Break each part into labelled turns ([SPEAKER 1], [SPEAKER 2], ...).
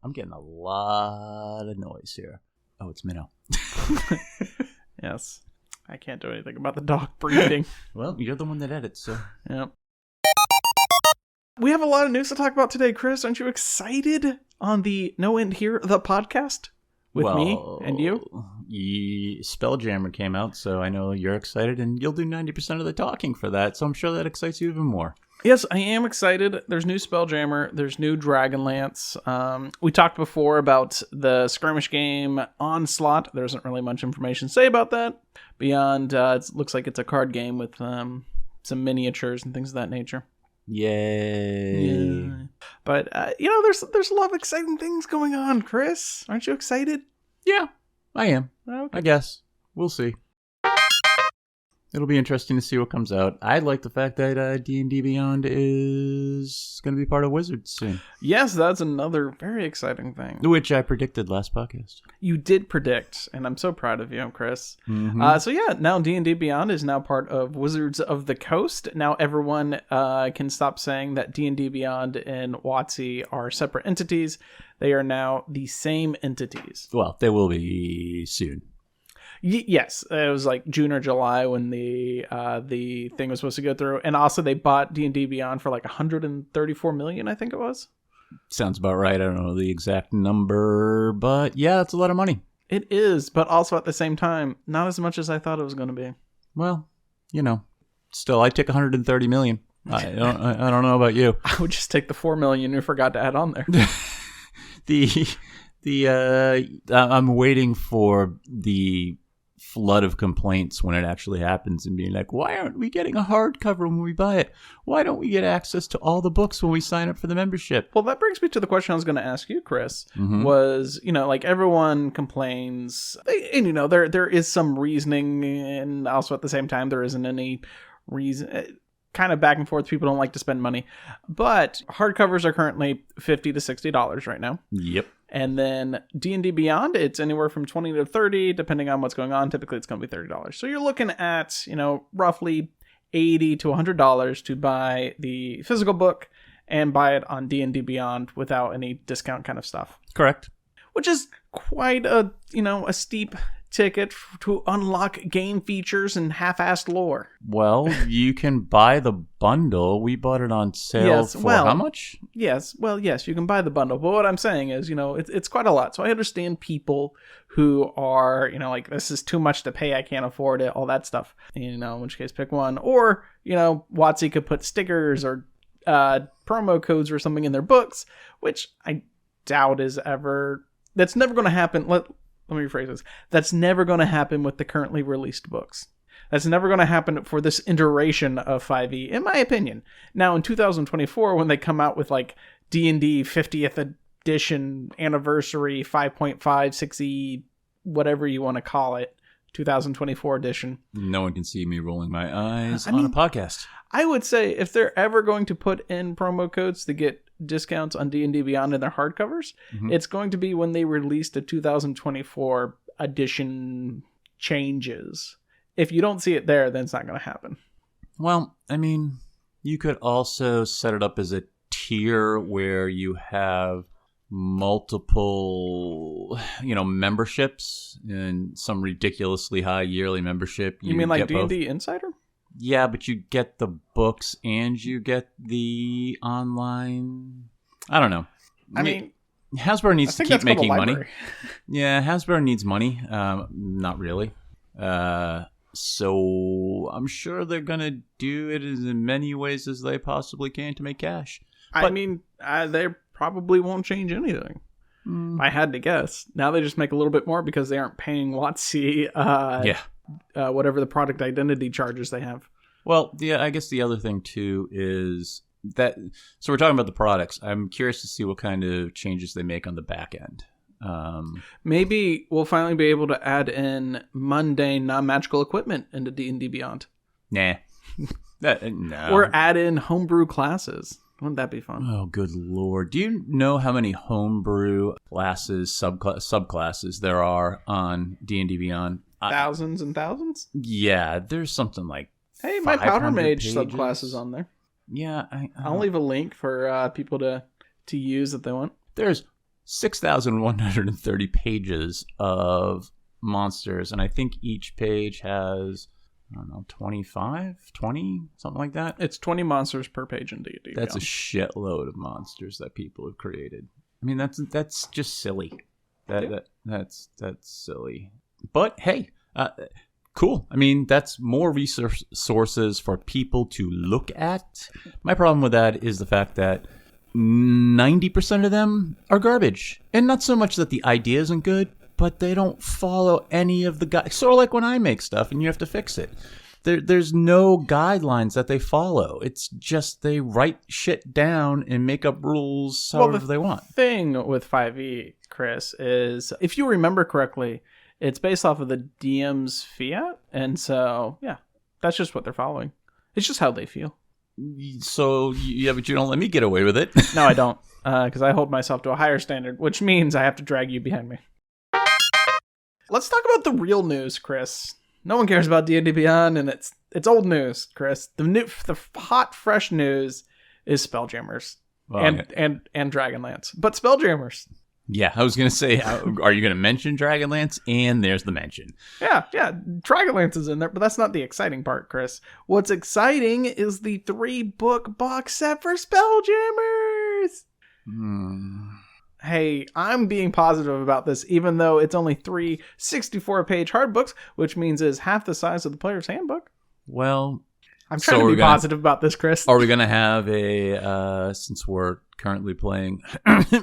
[SPEAKER 1] I'm getting a lot of noise here. Oh, it's Minnow.
[SPEAKER 2] Yes. I can't do anything about the dog breathing.
[SPEAKER 1] Well, you're the one that edits, so.
[SPEAKER 2] Yep. We have a lot of news to talk about today, Chris. Aren't you excited on the No End Here, the podcast? With me and you?
[SPEAKER 1] Spelljammer came out, so I know you're excited, and you'll do 90% of the talking for that, so I'm sure that excites you even more.
[SPEAKER 2] Yes, I am excited. There's new Spelljammer. There's new Dragonlance. We talked before about the skirmish game Onslaught. There isn't really much information to say about that. Beyond, it looks like it's a card game with some miniatures and things of that nature.
[SPEAKER 1] Yay.
[SPEAKER 2] Yeah. But, there's a lot of exciting things going on, Chris. Aren't you excited?
[SPEAKER 1] Yeah, I am.
[SPEAKER 2] Okay.
[SPEAKER 1] I guess. We'll see. It'll be interesting to see what comes out. I like the fact that DnDBeyond is going to be part of Wizards soon.
[SPEAKER 2] Yes, that's another very exciting thing.
[SPEAKER 1] Which I predicted last podcast.
[SPEAKER 2] You did predict, and I'm so proud of you, Chris.
[SPEAKER 1] Mm-hmm.
[SPEAKER 2] Now DnDBeyond is now part of Wizards of the Coast. Now everyone can stop saying that DnDBeyond and WotC are separate entities. They are now the same entities.
[SPEAKER 1] Well, they will be soon.
[SPEAKER 2] Yes, it was like June or July when the thing was supposed to go through, and also they bought DnDBeyond for like 134 million, I think it was.
[SPEAKER 1] Sounds about right. I don't know the exact number, but yeah, it's a lot of money.
[SPEAKER 2] It is, but also at the same time, not as much as I thought it was going to be.
[SPEAKER 1] Well, still, I take 130 million. I don't know about you.
[SPEAKER 2] I would just take the 4 million you forgot to add on there.
[SPEAKER 1] I'm waiting for the flood of complaints when it actually happens and being like, why aren't we getting a hardcover when we buy it? Why don't we get access to all the books when we sign up for the membership?
[SPEAKER 2] Well, that brings me to the question I was going to ask you, Chris,
[SPEAKER 1] Mm-hmm.
[SPEAKER 2] was, everyone complains, and, there is some reasoning, and also at the same time, there isn't any reason, kind of back and forth. People don't like to spend money, but hardcovers are currently $50 to $60 right now.
[SPEAKER 1] Yep.
[SPEAKER 2] And then DnDBeyond, it's anywhere from $20 to $30, depending on what's going on. Typically, it's going to be $30. So you're looking at, roughly $80 to $100 to buy the physical book and buy it on DnDBeyond without any discount kind of stuff.
[SPEAKER 1] Correct.
[SPEAKER 2] Which is quite a steep ticket to unlock game features and half-assed lore.
[SPEAKER 1] Well, you can buy the bundle. We bought it on sale how much?
[SPEAKER 2] Yes, you can buy the bundle. But what I'm saying is, it's quite a lot. So I understand people who are, like, this is too much to pay, I can't afford it, all that stuff. In which case, pick one. Or, WotC could put stickers or promo codes or something in their books, which I doubt is ever... That's never going to happen. Let me rephrase this. That's never going to happen with the currently released books. That's never going to happen for this iteration of 5e, in my opinion. Now, in 2024, when they come out with, like, D&D 50th edition anniversary 5.5, 6e, whatever you want to call it, 2024 edition.
[SPEAKER 1] No one can see me rolling my eyes on a podcast.
[SPEAKER 2] I would say if they're ever going to put in promo codes to get discounts on D&D Beyond in their hardcovers, it's going to be when they release the 2024 edition changes. If you don't see it there, then it's not going to happen.
[SPEAKER 1] Well, I mean, you could also set it up as a tier where you have multiple, memberships and some ridiculously high yearly membership.
[SPEAKER 2] You mean like D&D Insider?
[SPEAKER 1] Yeah, but you get the books and you get the online. I don't know.
[SPEAKER 2] I mean,
[SPEAKER 1] Hasbro needs to keep making money. Yeah, Hasbro needs money. Not really. So I'm sure they're going to do it in many ways as they possibly can to make cash.
[SPEAKER 2] But, they probably won't change anything. If I had to guess. Now they just make a little bit more because they aren't paying WotC whatever the product identity charges they have.
[SPEAKER 1] Well, yeah, I guess the other thing too is that, so we're talking about the products. I'm curious to see what kind of changes they make on the back end.
[SPEAKER 2] Maybe we'll finally be able to add in mundane, non-magical equipment into D&D Beyond.
[SPEAKER 1] Nah. No.
[SPEAKER 2] Or add in homebrew classes. Wouldn't that be fun?
[SPEAKER 1] Oh, good Lord. Do you know how many homebrew classes, subclasses there are on D&D Beyond?
[SPEAKER 2] Thousands and thousands?
[SPEAKER 1] Yeah, there's something like
[SPEAKER 2] hey, my Powder Mage
[SPEAKER 1] pages.
[SPEAKER 2] subclass is on there.
[SPEAKER 1] Yeah.
[SPEAKER 2] I'll leave a link for people to use if they want.
[SPEAKER 1] There's 6,130 pages of monsters, and I think each page has, I don't know, 25, 20, something like that.
[SPEAKER 2] It's 20 monsters per page in D&D.
[SPEAKER 1] That's a shitload of monsters that people have created. I mean, that's just silly. That's silly. But hey, cool. I mean, that's more resources for people to look at. My problem with that is the fact that 90% of them are garbage. And not so much that the idea isn't good, but they don't follow any of the guides. Sort of like when I make stuff and you have to fix it. There's no guidelines that they follow. It's just they write shit down and make up rules however they want.
[SPEAKER 2] The thing with 5e, Chris, is if you remember correctly, it's based off of the DM's fiat. And so, yeah, that's just what they're following. It's just how they feel.
[SPEAKER 1] So, yeah, but you don't let me get away with it.
[SPEAKER 2] No, I don't. Because I hold myself to a higher standard, which means I have to drag you behind me. Let's talk about the real news, Chris. No one cares about D&D Beyond, and it's old news, Chris. The hot, fresh news is Spelljammers and Dragonlance, but Spelljammers.
[SPEAKER 1] Yeah, I was gonna say, are you gonna mention Dragonlance? And there's the mention.
[SPEAKER 2] Yeah, Dragonlance is in there, but that's not the exciting part, Chris. What's exciting is the 3-book box set for Spelljammers. Hey, I'm being positive about this, even though it's only 3 64-page hard books, which means it's half the size of the player's handbook.
[SPEAKER 1] Well,
[SPEAKER 2] I'm trying to be positive about this, Chris.
[SPEAKER 1] Are we going to have since we're currently playing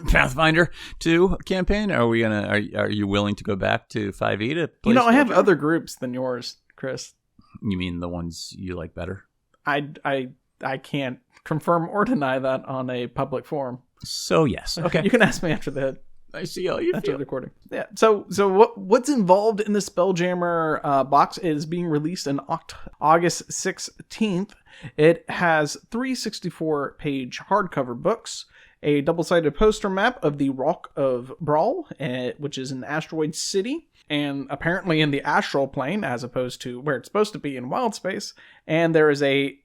[SPEAKER 1] Pathfinder 2 campaign, are you willing to go back to 5e to play?
[SPEAKER 2] I have other groups than yours, Chris.
[SPEAKER 1] You mean the ones you like better?
[SPEAKER 2] I can't confirm or deny that on a public forum.
[SPEAKER 1] So yes, okay.
[SPEAKER 2] You can ask me after the.
[SPEAKER 1] I see how you feel.
[SPEAKER 2] The recording. Yeah. So what's involved in the Spelljammer box is being released on August 16th. It has 3 64-page hardcover books, a double-sided poster map of the Rock of Brawl, which is an asteroid city, and apparently in the astral plane, as opposed to where it's supposed to be in wild space. And there is I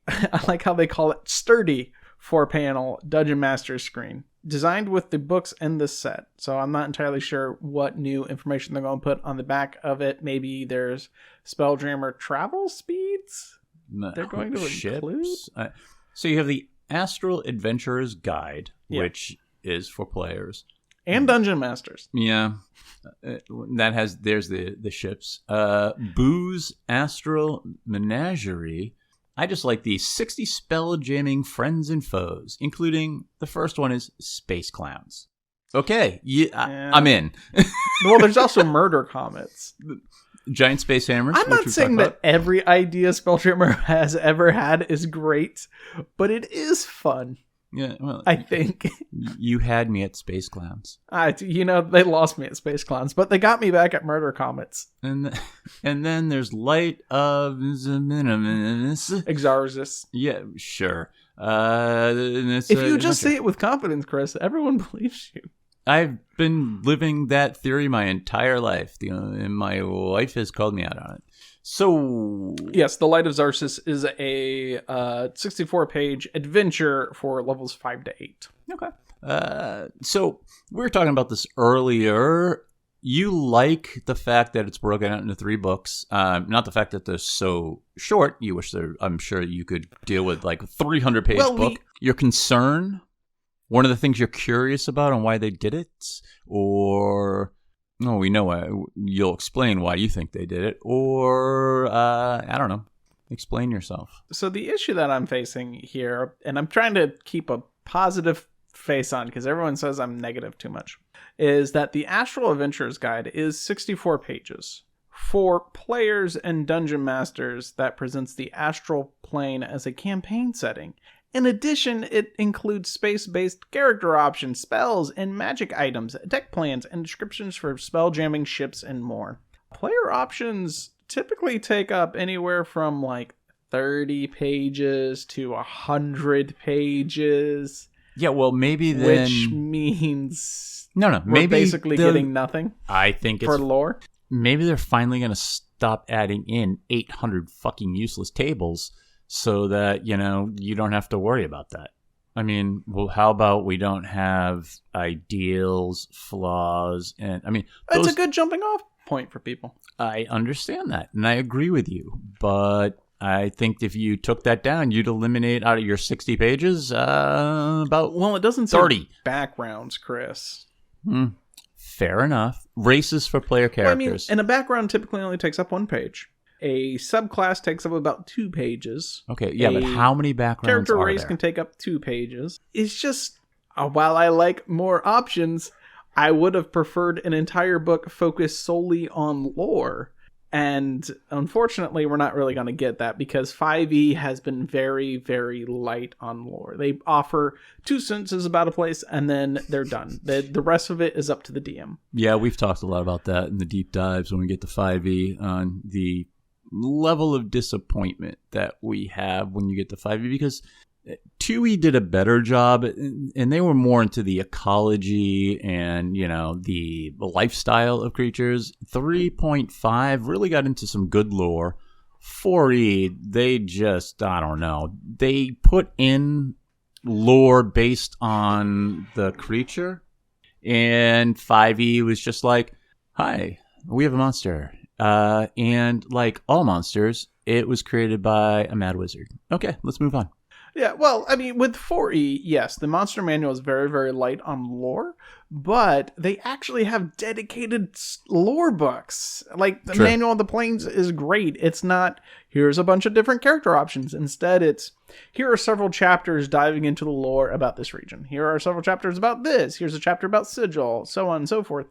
[SPEAKER 2] like how they call it, sturdy 4-panel Dungeon Master screen, designed with the books in this set. So I'm not entirely sure what new information they're going to put on the back of it. Maybe there's Spelljammer travel speeds they're going to include.
[SPEAKER 1] So you have the Astral Adventurer's Guide, which is for players.
[SPEAKER 2] And Dungeon Masters.
[SPEAKER 1] Yeah. There's the ships. Booze Astral Menagerie. I just like the 60 spell-jamming friends and foes, including the first one is Space Clowns. Okay, I'm in.
[SPEAKER 2] Well, there's also Murder Comets.
[SPEAKER 1] Giant Space Hammers.
[SPEAKER 2] I'm not saying that every idea Spelljammer has ever had is great, but it is fun.
[SPEAKER 1] Yeah, well,
[SPEAKER 2] I think.
[SPEAKER 1] You had me at Space Clowns.
[SPEAKER 2] They lost me at Space Clowns, but they got me back at Murder Comets.
[SPEAKER 1] And then there's Light of
[SPEAKER 2] Exarzus.
[SPEAKER 1] Yeah, sure.
[SPEAKER 2] If you just say it with confidence, Chris, everyone believes you.
[SPEAKER 1] I've been living that theory my entire life, and my wife has called me out on it. So
[SPEAKER 2] yes, the Light of Zarsis is a 64-page adventure for levels 5 to 8.
[SPEAKER 1] Okay. So we were talking about this earlier. You like the fact that it's broken out into 3 books, not the fact that they're so short. You wish I'm sure you could deal with like a 300-page book. Your concern, one of the things you're curious about on why they did it, or no, we know why. You'll explain why you think they did it, or I don't know. Explain yourself.
[SPEAKER 2] So the issue that I'm facing here, and I'm trying to keep a positive face on because everyone says I'm negative too much, is that the Astral Adventurer's Guide is 64 pages. For players and dungeon masters, that presents the astral plane as a campaign setting. In addition, it includes space-based character options, spells, and magic items, deck plans, and descriptions for spelljamming ships and more. Player options typically take up anywhere from like 30 pages to 100 pages.
[SPEAKER 1] Yeah, well, maybe then...
[SPEAKER 2] Which means...
[SPEAKER 1] No, maybe...
[SPEAKER 2] We're basically getting nothing.
[SPEAKER 1] I think
[SPEAKER 2] for lore.
[SPEAKER 1] Maybe they're finally going to stop adding in 800 fucking useless tables so that, you don't have to worry about that. I mean, well, how about we don't have ideals, flaws, and I mean,
[SPEAKER 2] It's a good jumping off point for people.
[SPEAKER 1] I understand that, and I agree with you, but I think if you took that down, you'd eliminate out of your 60 pages about
[SPEAKER 2] it doesn't
[SPEAKER 1] 30
[SPEAKER 2] say backgrounds, Chris.
[SPEAKER 1] Fair enough. Races for player characters.
[SPEAKER 2] And a background typically only takes up 1 page. A subclass takes up about 2 pages.
[SPEAKER 1] Okay, yeah, but how many backgrounds
[SPEAKER 2] character
[SPEAKER 1] are
[SPEAKER 2] race
[SPEAKER 1] there?
[SPEAKER 2] can take up 2 pages. It's just, while I like more options, I would have preferred an entire book focused solely on lore. And unfortunately, we're not really going to get that because 5e has been very, very light on lore. They offer 2 sentences about a place and then they're done. The rest of it is up to the DM.
[SPEAKER 1] Yeah, we've talked a lot about that in the deep dives when we get to 5e on the level of disappointment that we have when you get to 5e because 2e did a better job and they were more into the ecology and, the lifestyle of creatures. 3.5 really got into some good lore. 4e, they just, I don't know. They put in lore based on the creature. And 5e was just like, hi, we have a monster. And like all monsters, it was created by a mad wizard. Okay, let's move on.
[SPEAKER 2] Yeah, well, I mean, with 4e, yes, the monster manual is very, very light on lore, but they actually have dedicated lore books. Like, the Manual of the Planes is great. It's not, here's a bunch of different character options. Instead, it's, here are several chapters diving into the lore about this region. Here are several chapters about this. Here's a chapter about Sigil, so on and so forth.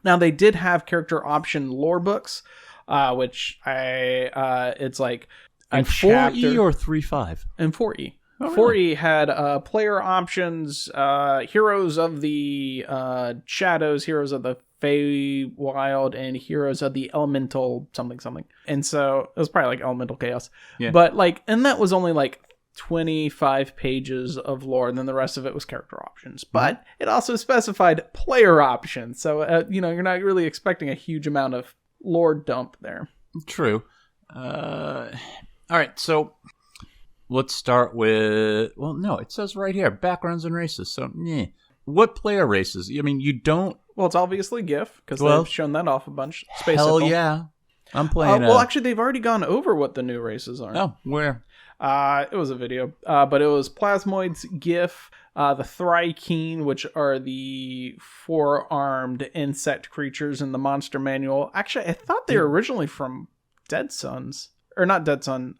[SPEAKER 2] Now, they did have character option lore books, which it's like a
[SPEAKER 1] in 4e or 3.5?
[SPEAKER 2] In 4e.
[SPEAKER 1] Oh,
[SPEAKER 2] 4e had player options, heroes of the shadows, heroes of the Feywild, and heroes of the elemental something. And so it was probably like elemental chaos.
[SPEAKER 1] Yeah.
[SPEAKER 2] But and that was only like 25 pages of lore, and then the rest of it was character options. But it also specified player options. So, you're not really expecting a huge amount of lore dump there.
[SPEAKER 1] True. All right, so let's start with, it says right here, backgrounds and races. So, what player races? I mean, you don't...
[SPEAKER 2] Well, it's obviously GIF, because they've shown that off a bunch. Space
[SPEAKER 1] hell
[SPEAKER 2] Hippel.
[SPEAKER 1] yeah. I'm playing...
[SPEAKER 2] actually, they've already gone over what the new races are.
[SPEAKER 1] Oh, where?
[SPEAKER 2] It was a video, but it was Plasmoids, GIF, the Thrykeen, which are the 4-armed insect creatures in the monster manual. Actually, I thought they were originally from Dead Suns. Or not Dead Sun.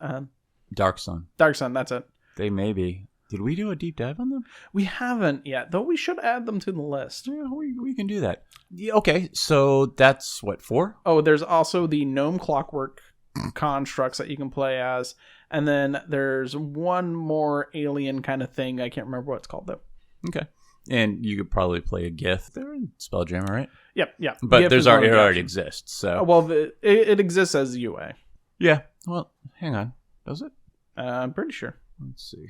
[SPEAKER 1] Dark Sun.
[SPEAKER 2] Dark Sun, that's it.
[SPEAKER 1] They may be. Did we do a deep dive on them?
[SPEAKER 2] We haven't yet, though we should add them to the list.
[SPEAKER 1] Yeah, we can do that. Yeah, okay, so that's what, 4?
[SPEAKER 2] Oh, there's also the Gnome Clockwork constructs that you can play as. And then there's one more alien kind of thing. I can't remember what it's called, though.
[SPEAKER 1] Okay. And you could probably play a Gith. They're in Spelljammer, right?
[SPEAKER 2] Yep, yeah.
[SPEAKER 1] But it already exists, so...
[SPEAKER 2] Well, it exists as UA.
[SPEAKER 1] Yeah. Well, hang on. Does it?
[SPEAKER 2] I'm pretty sure.
[SPEAKER 1] Let's see.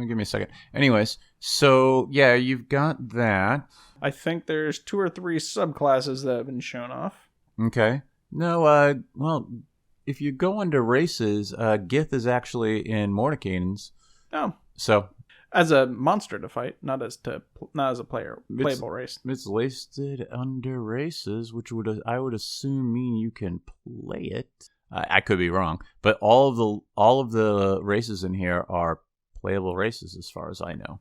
[SPEAKER 1] Give me a second. Anyways, so, yeah, you've got that.
[SPEAKER 2] I think there's 2 or 3 subclasses that have been shown off.
[SPEAKER 1] Okay. No, if you go under races, Gith is actually in Mordenkainen's.
[SPEAKER 2] Oh.
[SPEAKER 1] So...
[SPEAKER 2] As a monster to fight, not as a playable race.
[SPEAKER 1] It's listed under races, which I would assume mean you can play it. I could be wrong, but all of the races in here are playable races, as far as I know.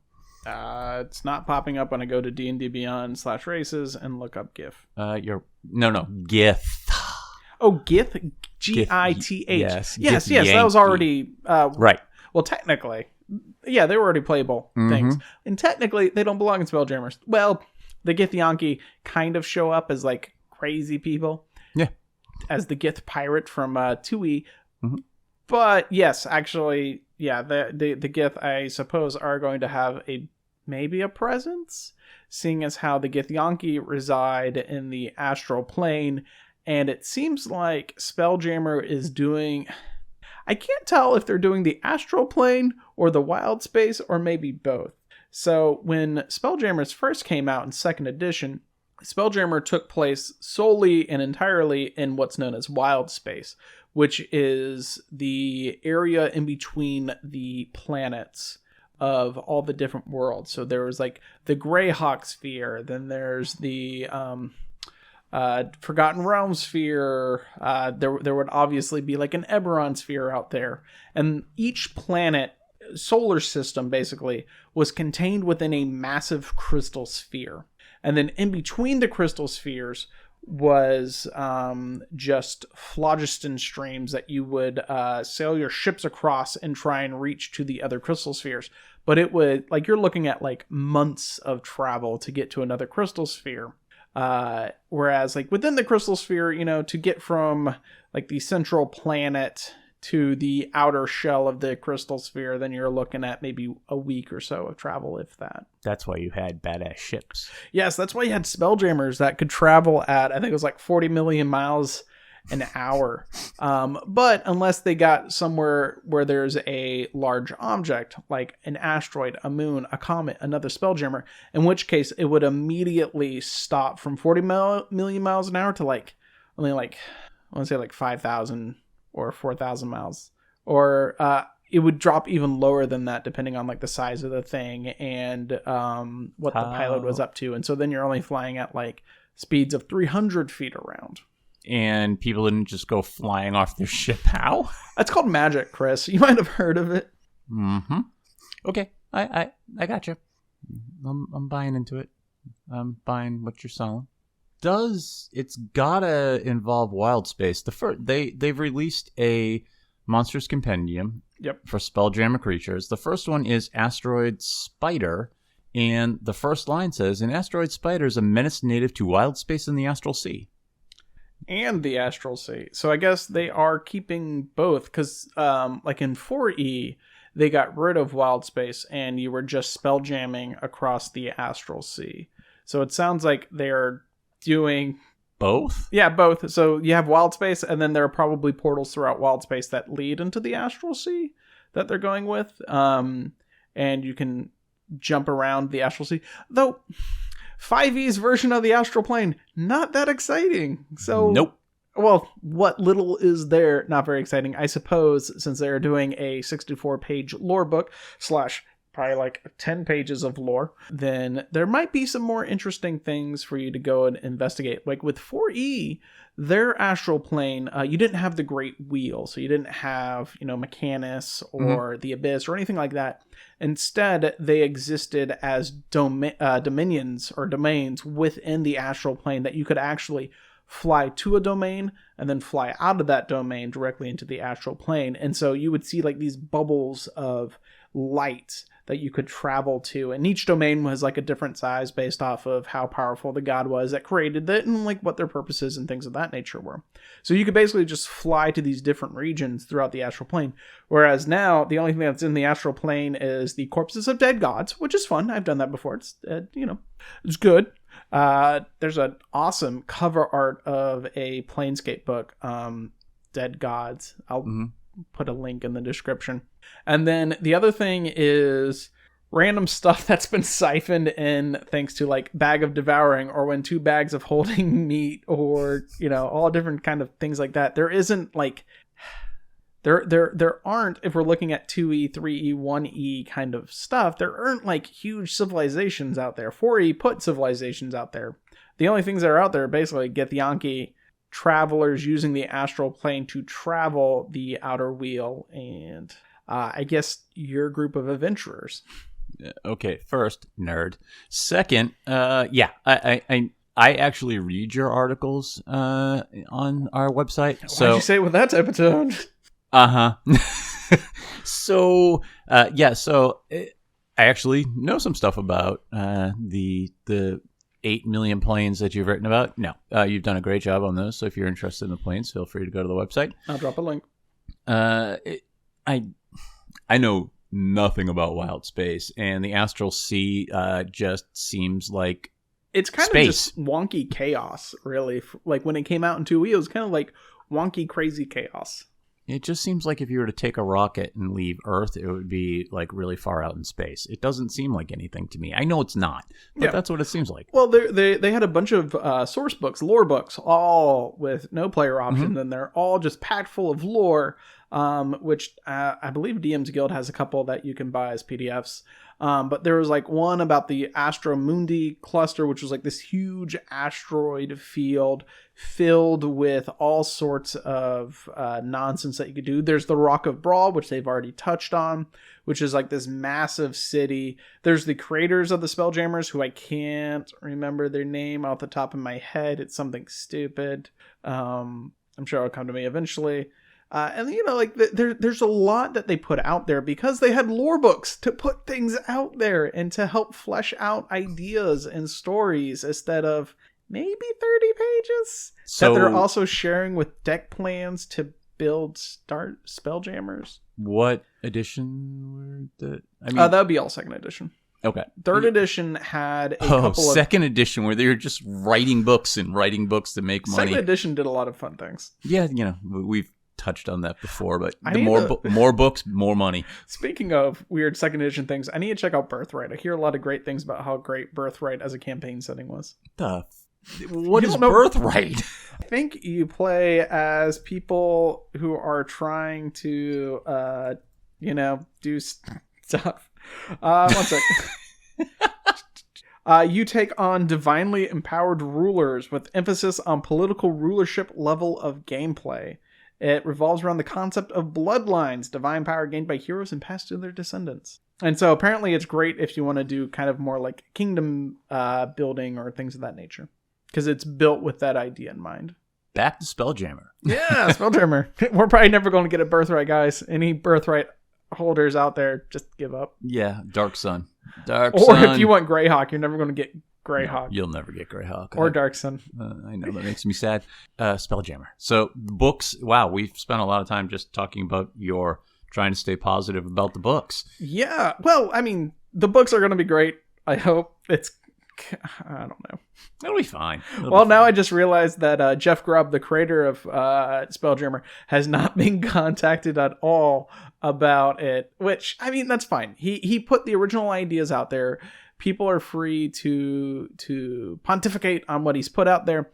[SPEAKER 2] It's not popping up when I go to DnDBeyond /races and look up GIF.
[SPEAKER 1] Gith.
[SPEAKER 2] Oh, Gith, Gith. Yes. That was already
[SPEAKER 1] right.
[SPEAKER 2] Well, technically. Yeah, they were already playable things. And technically, they don't belong in Spelljammers. Well, the Githyanki kind of show up as, like, crazy people.
[SPEAKER 1] Yeah.
[SPEAKER 2] As the Gith pirate from 2e. Mm-hmm. But, yes, actually, yeah, the Gith, I suppose, are going to have maybe a presence, seeing as how the Githyanki reside in the astral plane. And it seems like Spelljammer is doing... I can't tell if they're doing the astral plane or the wild space or maybe both. So when Spelljammers first came out in 2nd edition, Spelljammer took place solely and entirely in what's known as wild space, which is the area in between the planets of all the different worlds. So there was like the Greyhawk sphere, then there's the Forgotten Realm sphere. There would obviously be like an Eberron sphere out there, and each planet, solar system basically, was contained within a massive crystal sphere. And then in between the crystal spheres was just phlogiston streams that you would sail your ships across and try and reach to the other crystal spheres. But it would, like, you're looking at like months of travel to get to another crystal sphere. Whereas like within the crystal sphere, you know, to get from like the central planet to the outer shell of the crystal sphere, then you're looking at maybe a week or so of travel, if that.
[SPEAKER 1] That's why you had badass ships.
[SPEAKER 2] Yes, that's why you had Spelljammers that could travel at, I think it was like 40 million miles an hour. But unless they got somewhere where there's a large object, like an asteroid, a moon, a comet, another Spelljammer, in which case it would immediately stop from 40 million miles an hour to like, only like, I want to say like 5,000 or 4,000 miles. Or it would drop even lower than that, depending on like the size of the thing and what the pilot was up to. And so then you're only flying at like speeds of 300 feet around.
[SPEAKER 1] And people didn't just go flying off their ship. How?
[SPEAKER 2] That's called magic, Chris. You might have heard of it.
[SPEAKER 1] Mm-hmm. Okay, I got you. I'm buying into it. I'm buying what you're selling. It's gotta involve wild space. They've released a Monstrous Compendium.
[SPEAKER 2] Yep.
[SPEAKER 1] For Spelljammer creatures. The first one is Asteroid Spider, and the first line says, "An asteroid spider is a menace native to wild space in the astral sea."
[SPEAKER 2] And the astral sea. So I guess they are keeping both, because like in 4E, they got rid of wild space and you were just spelljamming across the astral sea. So it sounds like they're doing
[SPEAKER 1] both?
[SPEAKER 2] Yeah, both. So you have wild space, and then there are probably portals throughout wild space that lead into the astral sea that they're going with. And you can jump around the astral sea. Though 5e's version of the astral plane, not that exciting. So
[SPEAKER 1] nope.
[SPEAKER 2] Well, what little is there, not very exciting. I suppose since they're doing a 64-page lore book / probably like 10 pages of lore, then there might be some more interesting things for you to go and investigate. Like with 4E, their astral plane, you didn't have the Great Wheel, so you didn't have, Mechanus or the Abyss or anything like that. Instead, they existed as dominions or domains within the astral plane that you could actually fly to a domain and then fly out of that domain directly into the astral plane. And so you would see like these bubbles of light that you could travel to, and each domain was like a different size based off of how powerful the god was that created it and like what their purposes and things of that nature were. So you could basically just fly to these different regions throughout the astral plane, whereas now the only thing that's in the astral plane is the corpses of dead gods, which is fun. I've done that before. It's it's good. There's an awesome cover art of a Planescape book, Dead Gods. I'll put a link in the description. And then the other thing is random stuff that's been siphoned in thanks to like Bag of Devouring, or when 2 bags of holding meat, or all different kind of things like that. There isn't like there aren't, if we're looking at 2E, 3E, 1E kind of stuff, there aren't like huge civilizations out there. 4E put civilizations out there. The only things that are out there are basically Githyanki, travelers using the astral plane to travel the outer wheel, and I guess your group of adventurers.
[SPEAKER 1] Okay, first, nerd. Second, I actually read your articles on our website.
[SPEAKER 2] Why'd you say it with that type of tone?
[SPEAKER 1] So I actually know some stuff about the 8 million planes that you've written about. No, you've done a great job on those. So if you're interested in the planes, feel free to go to the website.
[SPEAKER 2] I'll drop a link.
[SPEAKER 1] I know nothing about wild space, and the astral sea just seems like
[SPEAKER 2] it's kind
[SPEAKER 1] space.
[SPEAKER 2] of just wonky chaos, really. Like when it came out in 2E, it was kind of like wonky, crazy chaos.
[SPEAKER 1] It just seems like if you were to take a rocket and leave Earth, it would be like really far out in space. It doesn't seem like anything to me. I know it's not, but that's what it seems like.
[SPEAKER 2] Well, they had a bunch of source books, lore books, all with no player option, and they're all just packed full of lore which I believe DM's Guild has a couple that you can buy as PDFs. But there was like one about the Astromundi Cluster, which was like this huge asteroid field filled with all sorts of nonsense that you could do. There's the Rock of Brawl, which they've already touched on, which is like this massive city. There's the creators of the Spelljammers, who I can't remember their name off the top of my head. It's something stupid. I'm sure it'll come to me eventually. And, you know, like there's a lot that they put out there because they had lore books to put things out there and to help flesh out ideas and stories instead of maybe 30 pages that they're also sharing with deck plans to build Spelljammers.
[SPEAKER 1] What edition were the? I mean,
[SPEAKER 2] that would be all second edition.
[SPEAKER 1] Okay.
[SPEAKER 2] Third edition had a couple of...
[SPEAKER 1] second edition where they were just writing books to make money.
[SPEAKER 2] Second edition did a lot of fun things.
[SPEAKER 1] Yeah, you know, we've touched on that before, but more books, more money.
[SPEAKER 2] Speaking of weird second edition things, I need to check out Birthright. I hear a lot of great things about how great Birthright as a campaign setting was.
[SPEAKER 1] What is Birthright?
[SPEAKER 2] I think you play as people who are trying to, do stuff. One sec. You take on divinely empowered rulers with emphasis on political rulership level of gameplay. It revolves around the concept of bloodlines, divine power gained by heroes and passed to their descendants. And so apparently it's great if you want to do kind of more like kingdom building or things of that nature. Because it's built with that idea in mind.
[SPEAKER 1] Back to Spelljammer.
[SPEAKER 2] Yeah, Spelljammer. We're probably never going to get a Birthright, guys. Any Birthright holders out there, just give up.
[SPEAKER 1] Yeah, Dark Sun.
[SPEAKER 2] Or if you want Greyhawk, you're never going to get Greyhawk.
[SPEAKER 1] You'll never get Greyhawk.
[SPEAKER 2] Or Dark Sun.
[SPEAKER 1] I know, that makes me sad. Spelljammer. So the books, wow, we've spent a lot of time just talking about your trying to stay positive about the books.
[SPEAKER 2] Yeah, well, I mean, the books are going to be great. I hope. I don't know.
[SPEAKER 1] It'll be fine.
[SPEAKER 2] Now I just realized that Jeff Grubb, the creator of Spelljammer, has not been contacted at all about it, which, I mean, that's fine. He put the original ideas out there. People are free to pontificate on what he's put out there.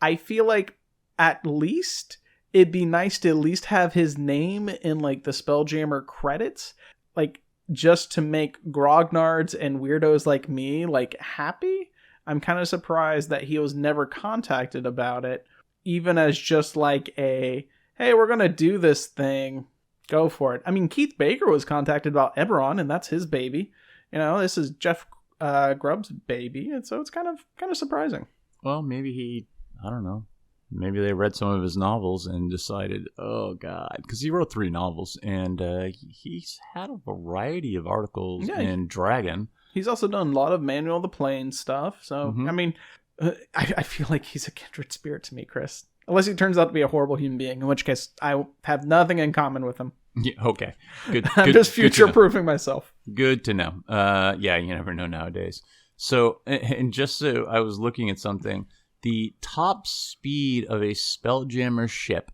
[SPEAKER 2] I feel like at least it'd be nice to at least have his name in like the Spelljammer credits, like just to make grognards and weirdos like me like happy. I'm kind of surprised that he was never contacted about it, even as just like a, hey, we're going to do this thing. Go for it. I mean, Keith Baker was contacted about Eberron, and that's his baby. You know, this is Jeff Grubb's baby, and so it's kind of surprising.
[SPEAKER 1] Well, maybe I don't know. Maybe they read some of his novels and decided, oh, God, because he wrote 3 novels, and he's had a variety of articles in Dragon.
[SPEAKER 2] He's also done a lot of Manual of the Plains stuff, so, I mean, I feel like he's a kindred spirit to me, Chris. Unless he turns out to be a horrible human being, in which case I have nothing in common with him.
[SPEAKER 1] Yeah, okay. Good.
[SPEAKER 2] I'm just future-proofing myself.
[SPEAKER 1] Good to know. Yeah, you never know nowadays. So, and just so I was looking at something, the top speed of a Spelljammer ship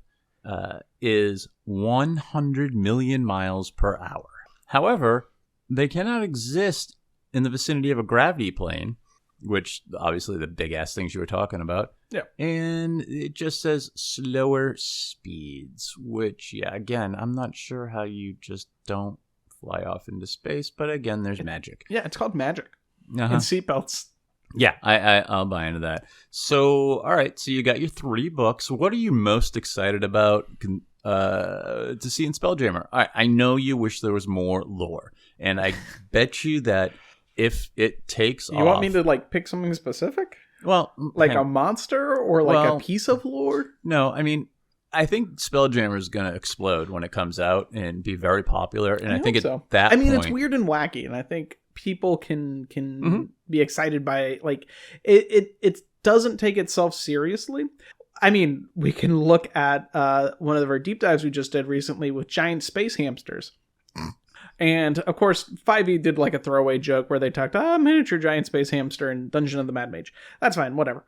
[SPEAKER 1] is 100 million miles per hour. However, they cannot exist in the vicinity of a gravity plane, which obviously the big-ass things you were talking about.
[SPEAKER 2] Yeah.
[SPEAKER 1] And it just says slower speeds, which, yeah, again, I'm not sure how you just don't fly off into space, but again, there's magic.
[SPEAKER 2] Yeah, it's called magic. And seatbelts.
[SPEAKER 1] Yeah, I'll buy into that. So, all right, so you got your 3 books. What are you most excited about to see in Spelljammer? All right, I know you wish there was more lore, and I bet you that if it takes off...
[SPEAKER 2] You want me to, like, pick something specific?
[SPEAKER 1] Well...
[SPEAKER 2] Like a monster or like a piece of lore?
[SPEAKER 1] No, I mean, I think Spelljammer is going to explode when it comes out and be very popular, and I think
[SPEAKER 2] so.
[SPEAKER 1] At that point...
[SPEAKER 2] it's weird and wacky, and I think people can be excited by it. Like, it doesn't take itself seriously. I mean, we can look at one of our deep dives we just did recently with giant space hamsters. And, of course, 5e did, like, a throwaway joke where they talked, miniature giant space hamster and Dungeon of the Mad Mage. That's fine, whatever.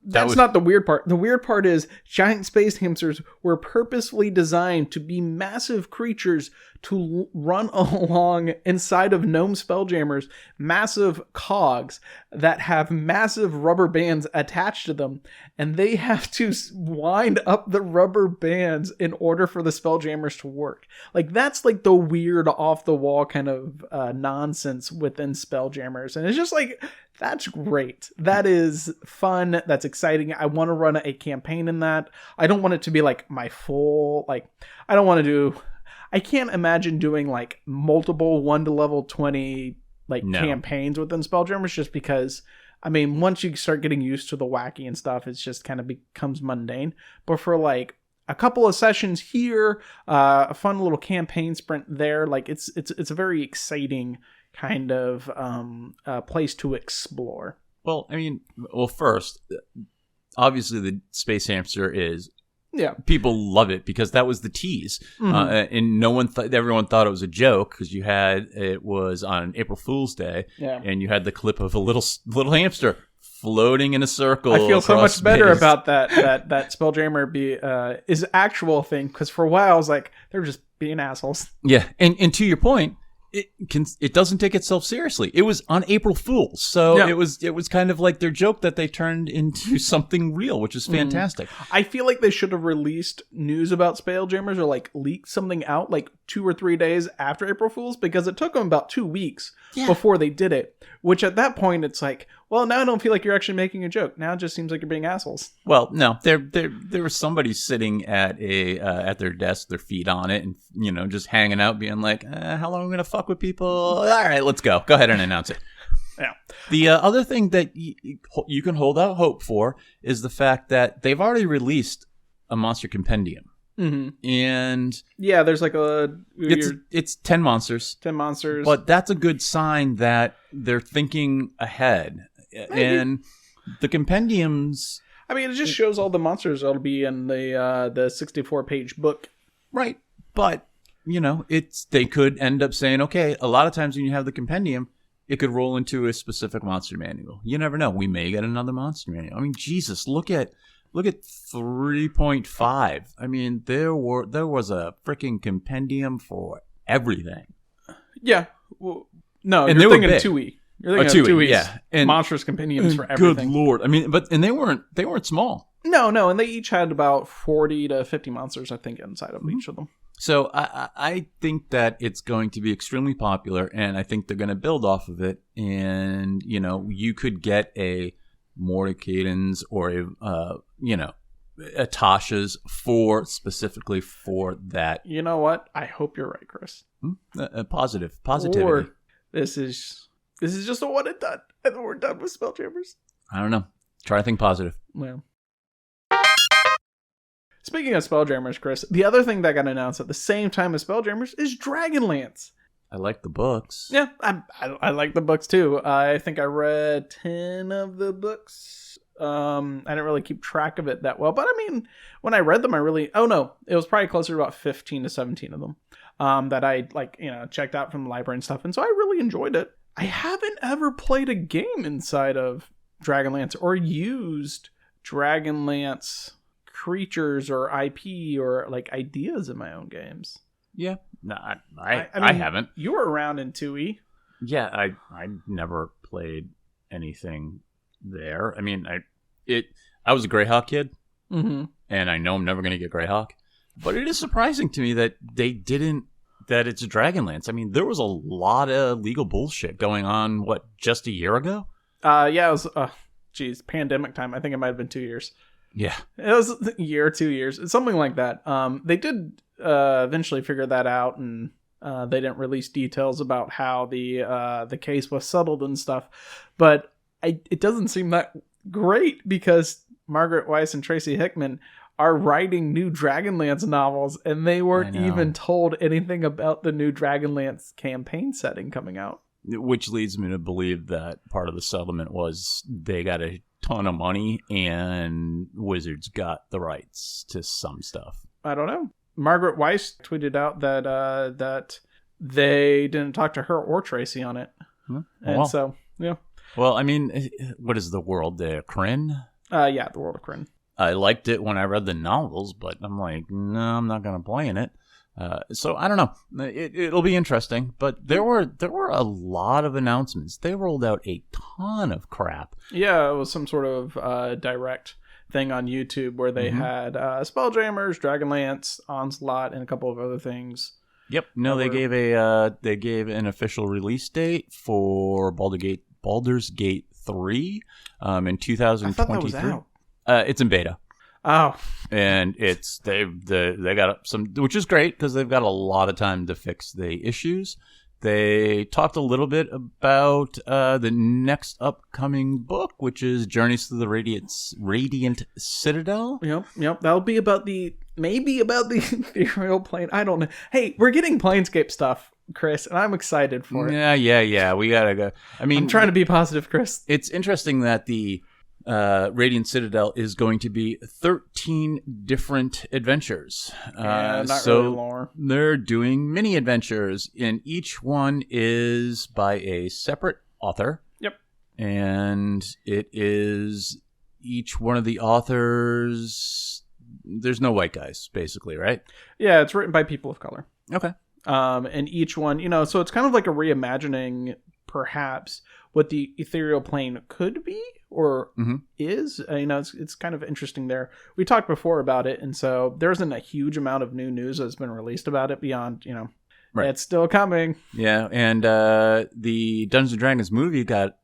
[SPEAKER 2] That's not the weird part. The weird part is giant space hamsters were purposefully designed to be massive creatures to run along inside of gnome spelljammers, massive cogs that have massive rubber bands attached to them, and they have to wind up the rubber bands in order for the spelljammers to work. Like, that's like the weird off the wall kind of nonsense within spelljammers, and it's just like, that's great. That is fun. That's exciting. I want to run a campaign in that. I don't want it to be like my full, like, I can't imagine doing like multiple 1 to level 20 like campaigns within Spelljammers, just because, I mean, once you start getting used to the wacky and stuff, it's just kind of becomes mundane. But for like a couple of sessions here, a fun little campaign sprint there, like it's a very exciting kind of place to explore.
[SPEAKER 1] Well, I mean, first, obviously the Space Hamster is...
[SPEAKER 2] Yeah,
[SPEAKER 1] people love it because that was the tease, and everyone thought it was a joke because it was on April Fool's Day, and you had the clip of a little hamster floating in a circle.
[SPEAKER 2] I feel so much better about that Spelljammer is actual thing, because for a while I was like, they're just being assholes.
[SPEAKER 1] Yeah, and to your point, it doesn't take itself seriously. It was on April Fool's, so it was kind of like their joke that they turned into something real, which is fantastic.
[SPEAKER 2] I feel like they should have released news about Spelljammers or like leaked something out like 2 or 3 days after April Fool's, because it took them about 2 weeks before they did it. Which at that point it's like, well, now I don't feel like you're actually making a joke. Now it just seems like you're being assholes.
[SPEAKER 1] Well, no, there was somebody sitting at at their desk, their feet on it, and just hanging out, being like, how long are we gonna fuck with people? All right, let's go. Go ahead and announce it.
[SPEAKER 2] Yeah.
[SPEAKER 1] The other thing that you can hold out hope for is the fact that they've already released a monster compendium.
[SPEAKER 2] Mm-hmm.
[SPEAKER 1] And
[SPEAKER 2] yeah, there's like
[SPEAKER 1] it's 10 monsters.
[SPEAKER 2] 10 monsters.
[SPEAKER 1] But that's a good sign that they're thinking ahead. Maybe. And the compendiums,
[SPEAKER 2] I mean, it just shows all the monsters that'll be in the 64-page book.
[SPEAKER 1] Right. But, they could end up saying, okay, a lot of times when you have the compendium, it could roll into a specific monster manual. You never know. We may get another monster manual. I mean, Jesus, look at 3.5. I mean, there was a freaking compendium for everything.
[SPEAKER 2] Yeah. Well, no, and you're thinking 2E. You're thinking of 2E.
[SPEAKER 1] Yeah. And
[SPEAKER 2] monstrous compendiums for everything.
[SPEAKER 1] Good Lord. I mean, they weren't small.
[SPEAKER 2] No, and they each had about 40 to 50 monsters, I think, inside of each of them.
[SPEAKER 1] So I think that it's going to be extremely popular, and I think they're going to build off of it. And, you could get a Mordecaiden's or a Tasha's specifically for that.
[SPEAKER 2] You know what? I hope you're right, Chris.
[SPEAKER 1] Positivity.
[SPEAKER 2] Or this is just a one and done, and we're done with Spelljammers.
[SPEAKER 1] I don't know. Try to think positive.
[SPEAKER 2] Well. Speaking of Spelljammers, Chris, the other thing that got announced at the same time as Spelljammers is Dragonlance.
[SPEAKER 1] I like the books.
[SPEAKER 2] Yeah, I like the books too. I think I read 10 of the books. I didn't really keep track of it that well, but I mean, when I read them, it was probably closer to about 15 to 17 of them that I checked out from the library and stuff, and so I really enjoyed it. I haven't ever played a game inside of Dragonlance or used Dragonlance creatures or IP or like ideas in my own games.
[SPEAKER 1] Yeah, no, I haven't.
[SPEAKER 2] You were around in 2E.
[SPEAKER 1] Yeah, I never played anything there. I mean, I was a Greyhawk kid, and I know I'm never going to get Greyhawk, but it is surprising to me that that it's a Dragonlance. I mean, there was a lot of legal bullshit going on, just a year ago?
[SPEAKER 2] Yeah, it was, pandemic time. I think it might have been 2 years.
[SPEAKER 1] Yeah.
[SPEAKER 2] It was a year, 2 years. It's something like that. They did eventually figure that out, and they didn't release details about how the case was settled and stuff. But it doesn't seem that great, because Margaret Weiss and Tracy Hickman are writing new Dragonlance novels, and they weren't even told anything about the new Dragonlance campaign setting coming out.
[SPEAKER 1] Which leads me to believe that part of the settlement was they got a ton of money and Wizards got the rights to some stuff.
[SPEAKER 2] I don't know. Margaret Weiss tweeted out that they didn't talk to her or Tracy on it. So, yeah.
[SPEAKER 1] Well, I mean, what is the world there? Kryn?
[SPEAKER 2] Yeah, the World of Kryn.
[SPEAKER 1] I liked it when I read the novels, but I'm like, no, I'm not going to play in it. So I don't know. It'll be interesting, but there were a lot of announcements. They rolled out a ton of crap.
[SPEAKER 2] Yeah, it was some sort of direct thing on YouTube where they had Spelljammers, Dragonlance, Onslaught, and a couple of other things.
[SPEAKER 1] Yep. No, they gave an official release date for Baldur's Gate 3 in 2023.
[SPEAKER 2] I thought that was out.
[SPEAKER 1] It's in beta.
[SPEAKER 2] Oh,
[SPEAKER 1] and they got some, which is great because they've got a lot of time to fix the issues. They talked a little bit about the next upcoming book, which is Journeys to the Radiant Citadel.
[SPEAKER 2] Yep. That'll be about the ethereal plane. I don't know. Hey, we're getting Planescape stuff, Chris, and I'm excited for it.
[SPEAKER 1] Yeah. We gotta go. I mean,
[SPEAKER 2] I'm trying to be positive, Chris.
[SPEAKER 1] It's interesting that the Radiant Citadel is going to be 13 different adventures.
[SPEAKER 2] Not
[SPEAKER 1] so
[SPEAKER 2] really lore.
[SPEAKER 1] They're doing mini adventures, and each one is by a separate author.
[SPEAKER 2] Yep.
[SPEAKER 1] And it is each one of the authors. There's no white guys, basically, right?
[SPEAKER 2] Yeah, it's written by people of color.
[SPEAKER 1] Okay.
[SPEAKER 2] And each one, so it's kind of like a reimagining, perhaps, what the ethereal plane could be or is. It's kind of interesting there. We talked before about it, and so there isn't a huge amount of new news that's been released about it beyond, right. It's still coming.
[SPEAKER 1] Yeah, and the Dungeons & Dragons movie got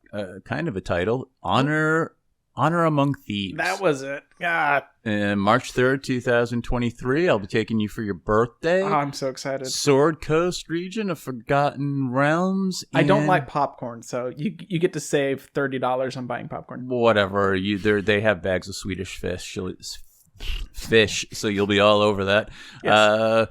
[SPEAKER 1] kind of a title, Honor Among Thieves.
[SPEAKER 2] That was it. God.
[SPEAKER 1] March 3rd, 2023. I'll be taking you for your birthday.
[SPEAKER 2] Oh, I'm so excited.
[SPEAKER 1] Sword Coast region of Forgotten Realms.
[SPEAKER 2] I don't like popcorn, so you get to save $30 on buying popcorn.
[SPEAKER 1] Whatever. They have bags of Swedish fish, so you'll be all over that.
[SPEAKER 2] Yes.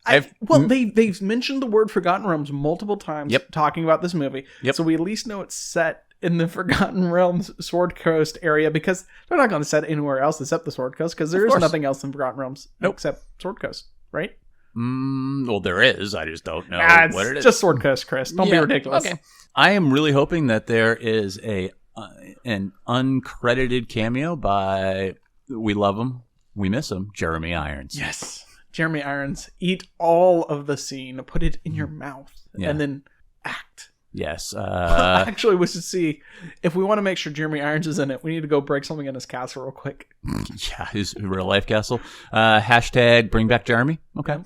[SPEAKER 2] They've mentioned the word Forgotten Realms multiple times talking about this movie.
[SPEAKER 1] Yep.
[SPEAKER 2] So we at least know it's set in the Forgotten Realms Sword Coast area, because they're not going to set anywhere else except the Sword Coast, because there is nothing else in Forgotten Realms except Sword Coast, right?
[SPEAKER 1] Well, there is. I just don't know what it is.
[SPEAKER 2] Just Sword Coast, Chris. Don't be ridiculous.
[SPEAKER 1] Okay. I am really hoping that there is an uncredited cameo by, we love him, we miss him, Jeremy Irons.
[SPEAKER 2] Yes. Jeremy Irons. Eat all of the scene, put it in your mouth, and then act.
[SPEAKER 1] Yes.
[SPEAKER 2] Actually, we should see if we want to make sure Jeremy Irons is in it. We need to go break something in his castle real quick.
[SPEAKER 1] Yeah, his real life castle. Hashtag bring back Jeremy. Okay.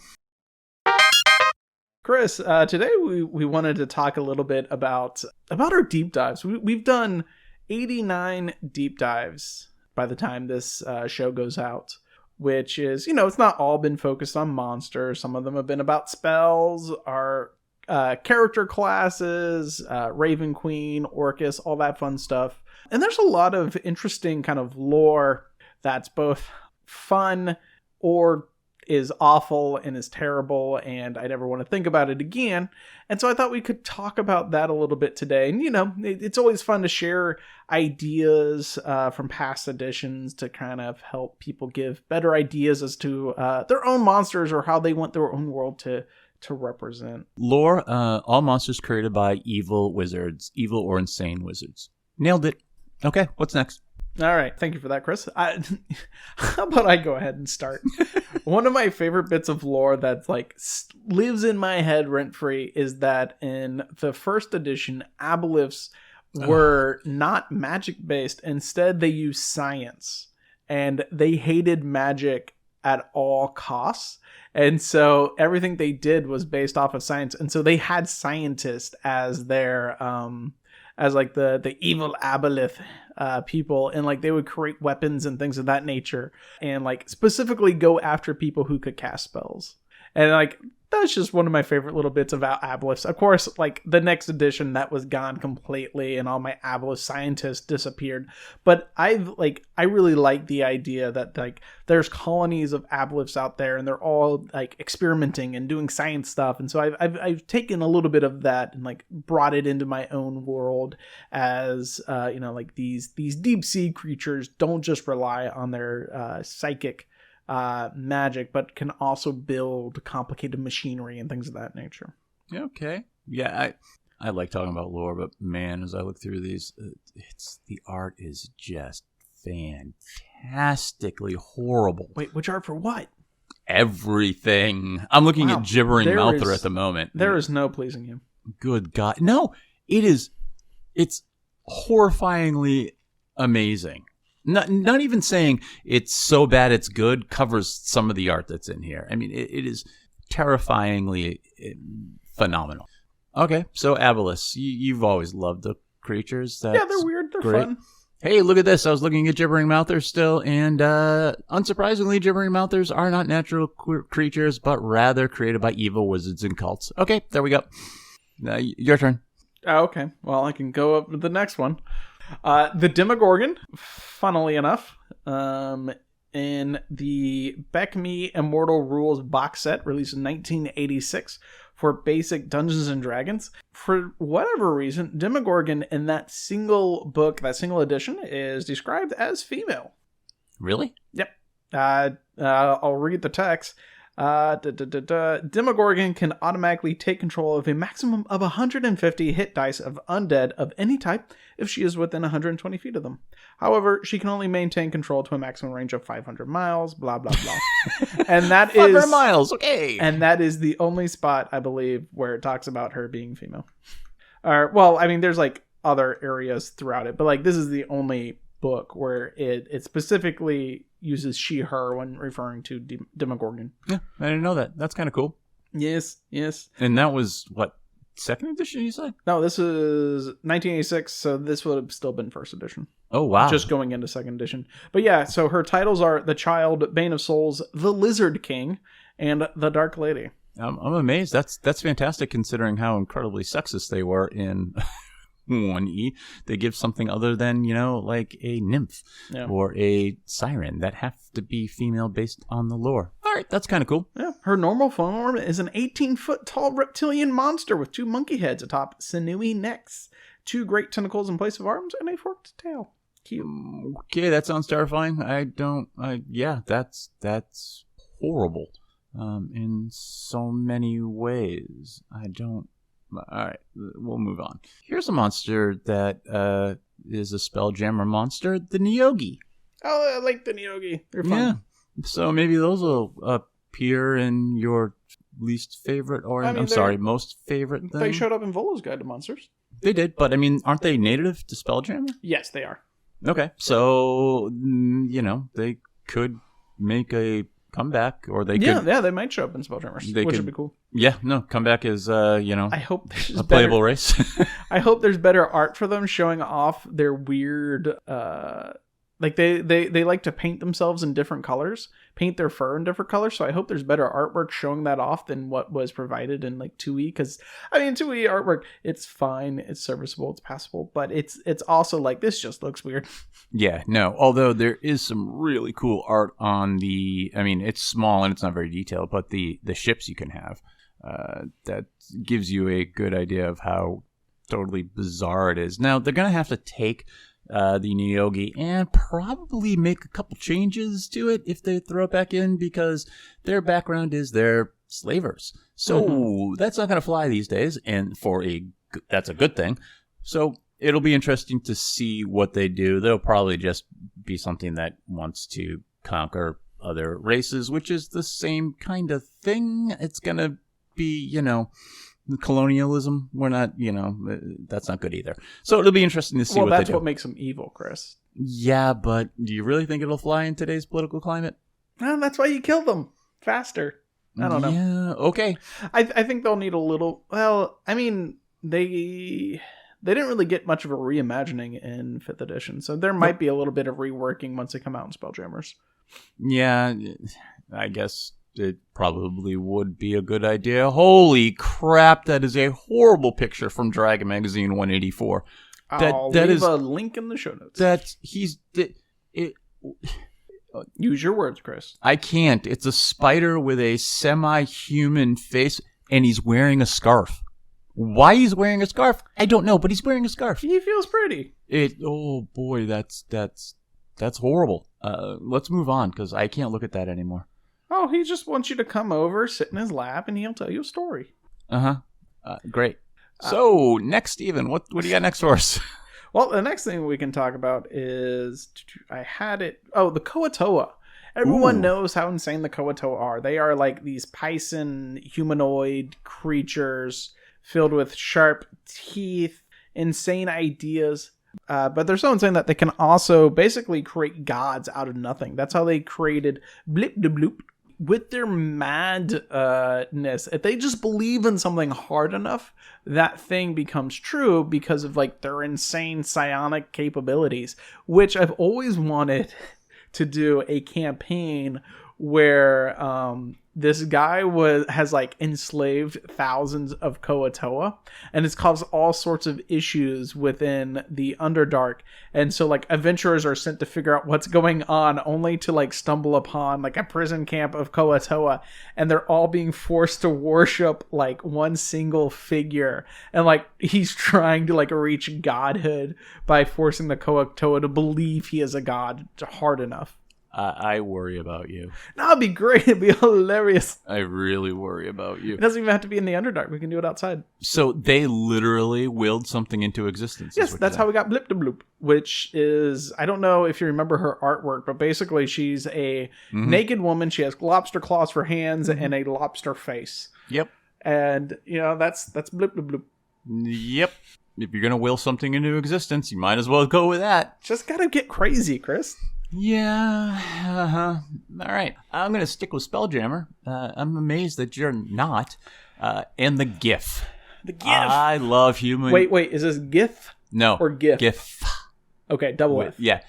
[SPEAKER 2] Chris, today we wanted to talk a little bit about our deep dives. We've done 89 deep dives by the time this show goes out, which is, it's not all been focused on monsters. Some of them have been about spells, our character classes, Raven Queen, Orcus, all that fun stuff. And there's a lot of interesting kind of lore that's both fun or is awful and is terrible, and I never want to think about it again. And so I thought we could talk about that a little bit today. And, it's always fun to share ideas from past editions to kind of help people give better ideas as to their own monsters or how they want their own world to represent.
[SPEAKER 1] Lore, all monsters created by evil wizards, evil or insane wizards. Nailed it. Okay, what's next?
[SPEAKER 2] All right, thank you for that, Chris. How about I go ahead and start? One of my favorite bits of lore that lives in my head rent-free is that in the first edition, aboleths were not magic-based. Instead, they used science, and they hated magic at all costs. And so everything they did was based off of science. And so they had scientists as their, the evil aboleth people. And they would create weapons and things of that nature. And specifically go after people who could cast spells. And that's just one of my favorite little bits about aboleths. Of course, the next edition, that was gone completely and all my aboleth scientists disappeared. But I really like the idea that there's colonies of aboleths out there and they're all experimenting and doing science stuff. And so I've taken a little bit of that and brought it into my own world as these deep sea creatures don't just rely on their psychic magic, but can also build complicated machinery and things of that nature.
[SPEAKER 1] Okay. Yeah, I like talking about lore, but man, as I look through these, the art is just fantastically horrible.
[SPEAKER 2] Wait, which art for what?
[SPEAKER 1] Everything. I'm looking at Gibbering Mouther at the moment.
[SPEAKER 2] There is no pleasing him.
[SPEAKER 1] Good God. No, it's horrifyingly amazing. Not even saying it's so bad it's good covers some of the art that's in here. I mean, it is terrifyingly phenomenal. Okay, so Abolus, you've always loved the creatures.
[SPEAKER 2] Yeah, they're weird. They're
[SPEAKER 1] great.
[SPEAKER 2] Fun.
[SPEAKER 1] Hey, look at this. I was looking at Gibbering Mouthers still, and unsurprisingly, Gibbering Mouthers are not natural creatures, but rather created by evil wizards and cults. Okay, there we go. Your turn.
[SPEAKER 2] Oh, okay. Well, I can go up to the next one. The Demogorgon, funnily enough, in the Beckme Immortal Rules box set released in 1986 for basic Dungeons and Dragons. For whatever reason, Demogorgon in that single book, that single edition, is described as female.
[SPEAKER 1] Really?
[SPEAKER 2] Yep. I'll read the text. Demogorgon can automatically take control of a maximum of 150 hit dice of undead of any type if she is within 120 feet of them. However, she can only maintain control to a maximum range of 500 miles, blah, blah, blah. And that
[SPEAKER 1] 500 miles, okay.
[SPEAKER 2] And that is the only spot, I believe, where it talks about her being female. Well, I mean, there's like other areas throughout it, but like this is the only book where it specifically uses she, her when referring to Demogorgon.
[SPEAKER 1] Yeah, I didn't know that. That's kind of cool.
[SPEAKER 2] Yes.
[SPEAKER 1] And that was, what, second edition you said?
[SPEAKER 2] No, this is 1986, so this would have still been first edition.
[SPEAKER 1] Oh, wow.
[SPEAKER 2] Just going into second edition. But yeah, so her titles are The Child, Bane of Souls, The Lizard King, and The Dark Lady.
[SPEAKER 1] I'm amazed. That's fantastic considering how incredibly sexist they were in 1E. They give something other than, like a nymph or a siren that have to be female based on the lore. All right, that's kind of cool.
[SPEAKER 2] Yeah, her normal form is an 18-foot tall reptilian monster with 2 monkey heads atop sinewy necks, 2 great tentacles in place of arms, and a forked tail. Cute.
[SPEAKER 1] Okay, that sounds terrifying. That's horrible. In so many ways. All right, we'll move on. Here's a monster that is a Spelljammer monster, the Neogi.
[SPEAKER 2] Oh, I like the Neogi. They're fun.
[SPEAKER 1] Yeah. So maybe those will appear in your least favorite, or most favorite then?
[SPEAKER 2] They showed up in Volo's Guide to Monsters.
[SPEAKER 1] They did, but I mean, aren't they native to Spelljammer?
[SPEAKER 2] Yes, they are.
[SPEAKER 1] Okay, so, they could make a comeback, or they could...
[SPEAKER 2] Yeah, they might show up in Spelljammers, which would be cool.
[SPEAKER 1] Yeah, no, comeback is, I
[SPEAKER 2] hope there's
[SPEAKER 1] a playable race.
[SPEAKER 2] I hope there's better art for them showing off their weird... Like, they like to paint themselves in different colors, paint their fur in different colors, so I hope there's better artwork showing that off than what was provided in, 2E, because, 2E artwork, it's fine, it's serviceable, it's passable, but it's also like, this just looks weird.
[SPEAKER 1] Yeah, no, although there is some really cool art on it's small and it's not very detailed, but the ships you can have, that gives you a good idea of how totally bizarre it is. Now, they're going to have to take... the Neogi and probably make a couple changes to it if they throw it back in, because their background is they're slavers. So that's not going to fly these days, and that's a good thing. So it'll be interesting to see what they do. They'll probably just be something that wants to conquer other races, which is the same kind of thing. It's going to be, colonialism. We're not, that's not good either. So it'll be interesting to see what they do. Well,
[SPEAKER 2] that's what makes them evil, Chris.
[SPEAKER 1] Yeah, but do you really think it'll fly in today's political climate?
[SPEAKER 2] Well, that's why you kill them faster. I don't know.
[SPEAKER 1] Yeah, okay.
[SPEAKER 2] I think they'll need a little... Well, they didn't really get much of a reimagining in 5th edition, so there might be a little bit of reworking once they come out in Spelljammers.
[SPEAKER 1] Yeah, I guess... it probably would be a good idea. Holy crap, that is a horrible picture from Dragon Magazine 184.
[SPEAKER 2] I'll leave a link in the show notes. Use your words, Chris.
[SPEAKER 1] I can't. It's a spider with a semi-human face, and he's wearing a scarf. Why he's wearing a scarf, I don't know, but he's wearing a scarf.
[SPEAKER 2] He feels pretty.
[SPEAKER 1] Oh boy, that's horrible. Let's move on, because I can't look at that anymore.
[SPEAKER 2] Oh, he just wants you to come over, sit in his lap, and he'll tell you a story.
[SPEAKER 1] Great. So, next, Steven, what do you got next for us?
[SPEAKER 2] Well, the next thing we can talk about is the Koatoa. Everyone knows how insane the Koatoa are. They are like these Python humanoid creatures filled with sharp teeth, insane ideas. But they're so insane that they can also basically create gods out of nothing. That's how they created Blip de Bloop. With their madness, if they just believe in something hard enough, that thing becomes true because of like their insane psionic capabilities, which I've always wanted to do a campaign where this guy has like enslaved thousands of Koatoa, and it's caused all sorts of issues within the Underdark. And so like adventurers are sent to figure out what's going on, only to like stumble upon like a prison camp of Koatoa, and they're all being forced to worship like one single figure. And like he's trying to like reach godhood by forcing the Koatoa to believe he is a god hard enough.
[SPEAKER 1] I worry about you.
[SPEAKER 2] No, it'd be great. It'd be hilarious.
[SPEAKER 1] I really worry about you.
[SPEAKER 2] It doesn't even have to be in the Underdark. We can do it outside.
[SPEAKER 1] So they literally willed something into existence.
[SPEAKER 2] Yes, that's how we got Blip de Bloop, which is, I don't know if you remember her artwork, but basically she's a naked woman. She has lobster claws for hands and a lobster face.
[SPEAKER 1] Yep.
[SPEAKER 2] And, that's Blip de Bloop.
[SPEAKER 1] Yep. If you're going to will something into existence, you might as well go with that.
[SPEAKER 2] Just gotta get crazy, Chris.
[SPEAKER 1] Yeah, all right. I'm going to stick with Spelljammer. I'm amazed that you're not. And the GIF.
[SPEAKER 2] The GIF.
[SPEAKER 1] I love human...
[SPEAKER 2] Wait, is this GIF?
[SPEAKER 1] No.
[SPEAKER 2] Or GIF?
[SPEAKER 1] GIF.
[SPEAKER 2] Okay, double F.
[SPEAKER 1] Yeah,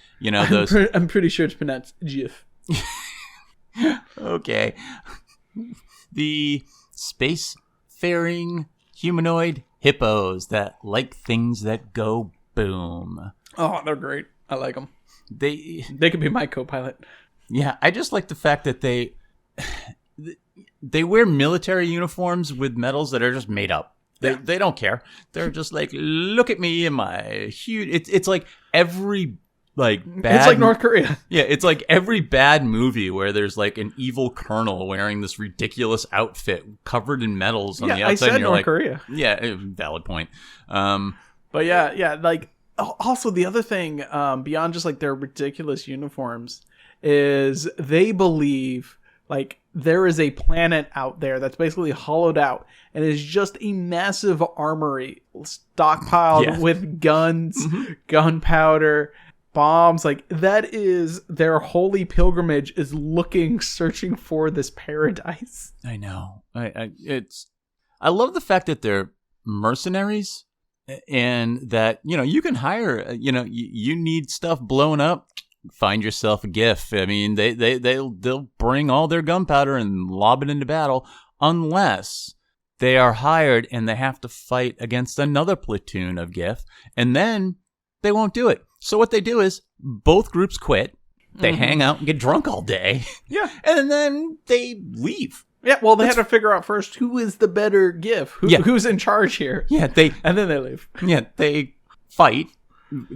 [SPEAKER 1] those...
[SPEAKER 2] I'm pretty sure it's pronounced GIF.
[SPEAKER 1] Okay. The space-faring humanoid hippos that like things that go boom.
[SPEAKER 2] Oh, they're great. I like them.
[SPEAKER 1] They
[SPEAKER 2] could be my co-pilot.
[SPEAKER 1] Yeah, I just like the fact that they wear military uniforms with medals that are just made up. They don't care. They're just like, look at me in my huge... It's like every like bad...
[SPEAKER 2] It's like North Korea.
[SPEAKER 1] Yeah, it's like every bad movie where there's like an evil colonel wearing this ridiculous outfit covered in medals on the outside.
[SPEAKER 2] I said
[SPEAKER 1] and you're
[SPEAKER 2] North
[SPEAKER 1] like,
[SPEAKER 2] Korea.
[SPEAKER 1] Yeah, valid point.
[SPEAKER 2] But yeah, like... Also, the other thing, beyond just like their ridiculous uniforms, is they believe like there is a planet out there that's basically hollowed out and is just a massive armory stockpiled with guns, gunpowder, bombs. Like that is their holy pilgrimage, is searching for this paradise.
[SPEAKER 1] I know. I love the fact that they're mercenaries. And that, you can hire, you need stuff blown up, find yourself a GIF. I mean, they'll bring all their gunpowder and lob it into battle, unless they are hired and they have to fight against another platoon of GIF, and then they won't do it. So what they do is both groups quit, they hang out and get drunk all day, and then they leave.
[SPEAKER 2] Yeah, well, they had to figure out first who is the better GIF, who's in charge here.
[SPEAKER 1] Yeah,
[SPEAKER 2] and then they leave.
[SPEAKER 1] Yeah, they fight.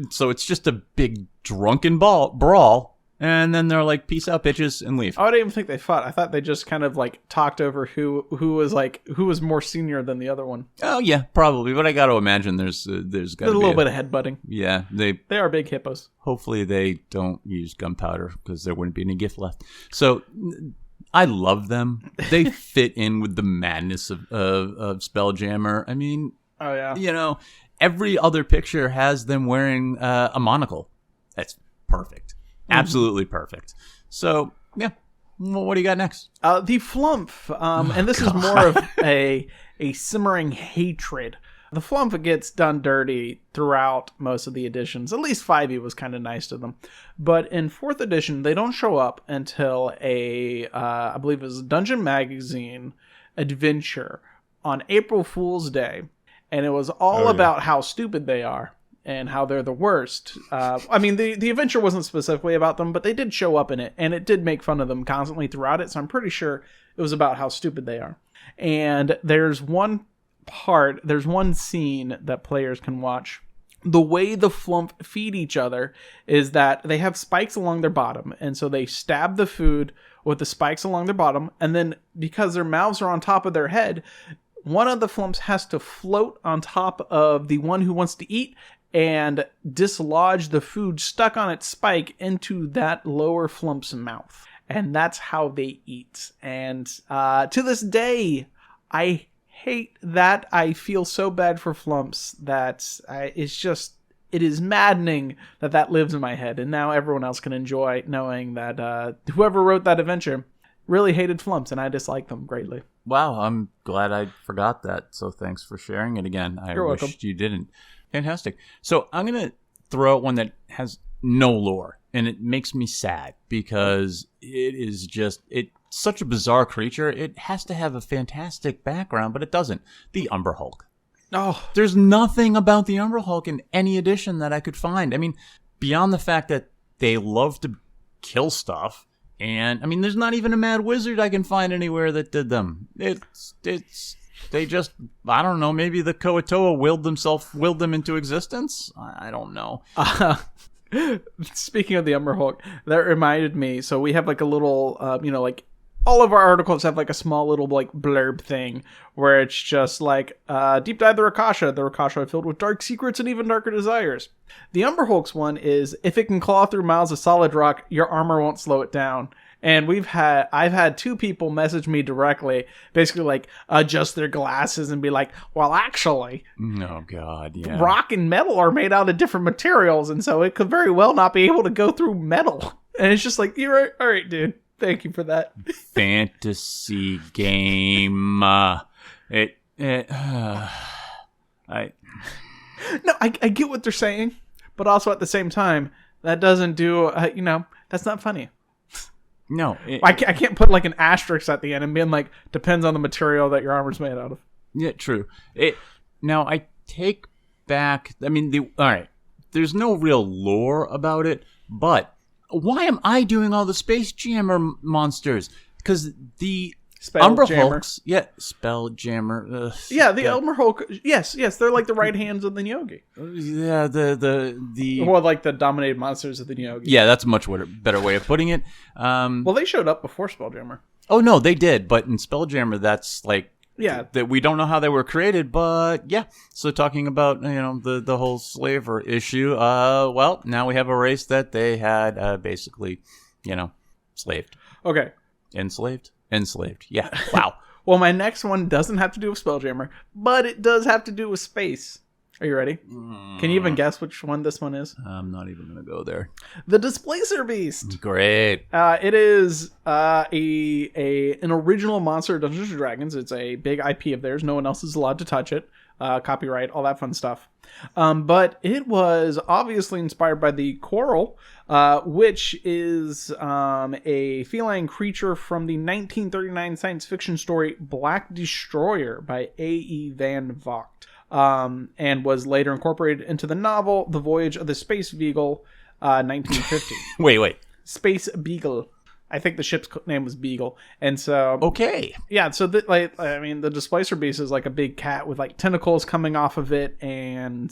[SPEAKER 1] So it's just a big drunken brawl, and then they're like, "Peace out, bitches," and leave.
[SPEAKER 2] I didn't even think they fought. I thought they just kind of like talked over who was more senior than the other one.
[SPEAKER 1] Oh yeah, probably. But I got to imagine there's got
[SPEAKER 2] a little bit of headbutting.
[SPEAKER 1] Yeah, they
[SPEAKER 2] are big hippos. Hopefully
[SPEAKER 1] they don't use gunpowder because there wouldn't be any GIF left. So. I love them. They fit in with the madness of Spelljammer. I mean, every other picture has them wearing a monocle. That's perfect. Absolutely perfect. So, yeah. Well, what do you got next?
[SPEAKER 2] The Flump. And this is more of a simmering hatred. The Flump gets done dirty throughout most of the editions. At least 5e was kind of nice to them. But in 4th edition, they don't show up until I believe it was a Dungeon Magazine adventure on April Fool's Day. And it was all about how stupid they are and how they're the worst. I mean, the adventure wasn't specifically about them, but they did show up in it. And it did make fun of them constantly throughout it. So I'm pretty sure it was about how stupid they are. And there's one scene that players can watch. The way the Flump feed each other is that they have spikes along their bottom, and so they stab the food with the spikes along their bottom, and then because their mouths are on top of their head, one of the Flumps has to float on top of the one who wants to eat and dislodge the food stuck on its spike into that lower flump's mouth. And that's how they eat. And to this day, I hate that. I feel so bad for flumps that it is maddening that lives in my head. And now everyone else can enjoy knowing that whoever wrote that adventure really hated flumps, and I dislike them greatly.
[SPEAKER 1] Wow, I'm glad I forgot that. So thanks for sharing it again.
[SPEAKER 2] You're
[SPEAKER 1] wish
[SPEAKER 2] welcome.
[SPEAKER 1] You didn't. Fantastic. So I'm going to throw out one that has no lore. And it makes me sad because it's such a bizarre creature. It has to have a fantastic background, but it doesn't. The Umber Hulk.
[SPEAKER 2] Oh,
[SPEAKER 1] There's nothing about the Umber Hulk in any edition that I could find. I mean, beyond the fact that they love to kill stuff, and I mean, there's not even a Mad Wizard I can find anywhere that did them. They just, I don't know, maybe the Koatoa willed them into existence? I don't know.
[SPEAKER 2] Speaking of the Umber Hulk, that reminded me. So we have like a little, like all of our articles have like a small little like blurb thing where it's just like deep dive the Rakasha filled with dark secrets and even darker desires. The Umber Hulk's one is if it can claw through miles of solid rock, your armor won't slow it down. And I've had two people message me directly, basically like adjust their glasses and be like, well, actually,
[SPEAKER 1] oh god, yeah,
[SPEAKER 2] rock and metal are made out of different materials, and so it could very well not be able to go through metal. And it's just like, you're right, all right, dude. Thank you for that.
[SPEAKER 1] Fantasy game. I
[SPEAKER 2] get what they're saying, but also at the same time, that doesn't do. That's not funny.
[SPEAKER 1] No,
[SPEAKER 2] I can't put like an asterisk at the end and being like, depends on the material that your armor's made out of.
[SPEAKER 1] Yeah, true. Now I take back. I mean, all right. There's no real lore about it, but why am I doing all the Spelljammer monsters? Because the Umber Hulks, Spelljammer.
[SPEAKER 2] The Umber Hulk, yes, they're like the right hands of the Nyogi.
[SPEAKER 1] Yeah, the
[SPEAKER 2] well, like the dominated monsters of the Nyogi.
[SPEAKER 1] Yeah, that's a much better way of putting it.
[SPEAKER 2] Well, they showed up before Spelljammer.
[SPEAKER 1] Oh no, they did, but in Spelljammer, that's like that we don't know how they were created, but yeah. So talking about the whole slaver issue, well, now we have a race that they had basically, slaved.
[SPEAKER 2] Okay.
[SPEAKER 1] Enslaved. Yeah. Wow.
[SPEAKER 2] Well, my next one doesn't have to do with Spelljammer, but it does have to do with space. Are you ready? Can you even guess which one this one is?
[SPEAKER 1] I'm not even going to go there.
[SPEAKER 2] The Displacer Beast.
[SPEAKER 1] Great.
[SPEAKER 2] It is an original monster of Dungeons & Dragons. It's a big IP of theirs. No one else is allowed to touch it. Copyright, all that fun stuff. But it was obviously inspired by the Coral, which is a feline creature from the 1939 science fiction story Black Destroyer by A.E. Van Vogt, and was later incorporated into the novel The Voyage of the Space Beagle, 1950.
[SPEAKER 1] Wait.
[SPEAKER 2] Space Beagle. I think the ship's name was Beagle. And so...
[SPEAKER 1] Okay.
[SPEAKER 2] Yeah, so the Displacer Beast is like a big cat with like tentacles coming off of it, and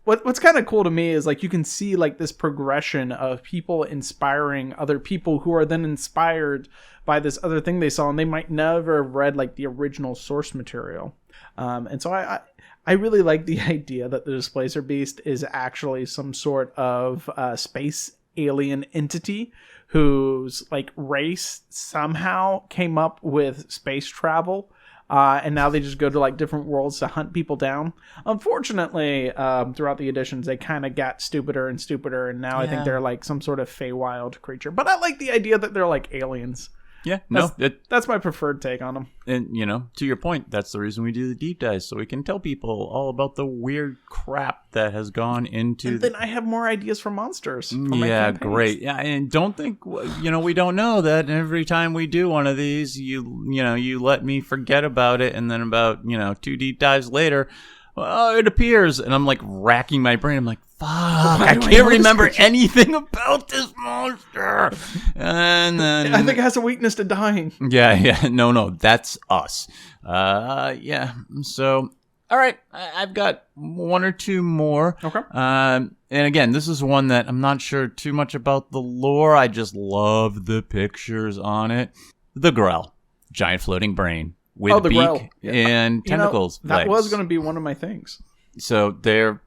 [SPEAKER 2] what's kind of cool to me is like you can see like this progression of people inspiring other people who are then inspired by this other thing they saw, and they might never have read like the original source material. And so I really like the idea that the Displacer Beast is actually some sort of space alien entity whose like race somehow came up with space travel, and now they just go to like different worlds to hunt people down. Unfortunately, throughout the editions, they kind of got stupider and stupider, and now I think they're like some sort of Feywild creature. But I like the idea that they're like aliens.
[SPEAKER 1] Yeah,
[SPEAKER 2] that's my preferred take on them.
[SPEAKER 1] And, to your point, that's the reason we do the deep dives, so we can tell people all about the weird crap that has gone into...
[SPEAKER 2] And then I have more ideas for monsters.
[SPEAKER 1] Yeah, great. Yeah, and don't think, we don't know that every time we do one of these, you let me forget about it, and then about, 2 deep dives later, it appears, and I'm like racking my brain. I'm like, fuck, I can't remember anything about this monster. And then
[SPEAKER 2] I think it has a weakness to dying.
[SPEAKER 1] Yeah. No, that's us. Yeah. So, all right, I've got one or two more.
[SPEAKER 2] Okay.
[SPEAKER 1] And again, this is one that I'm not sure too much about the lore. I just love the pictures on it. The Grell, giant floating brain with beak and tentacles.
[SPEAKER 2] That was going to be one of my things.
[SPEAKER 1] So they're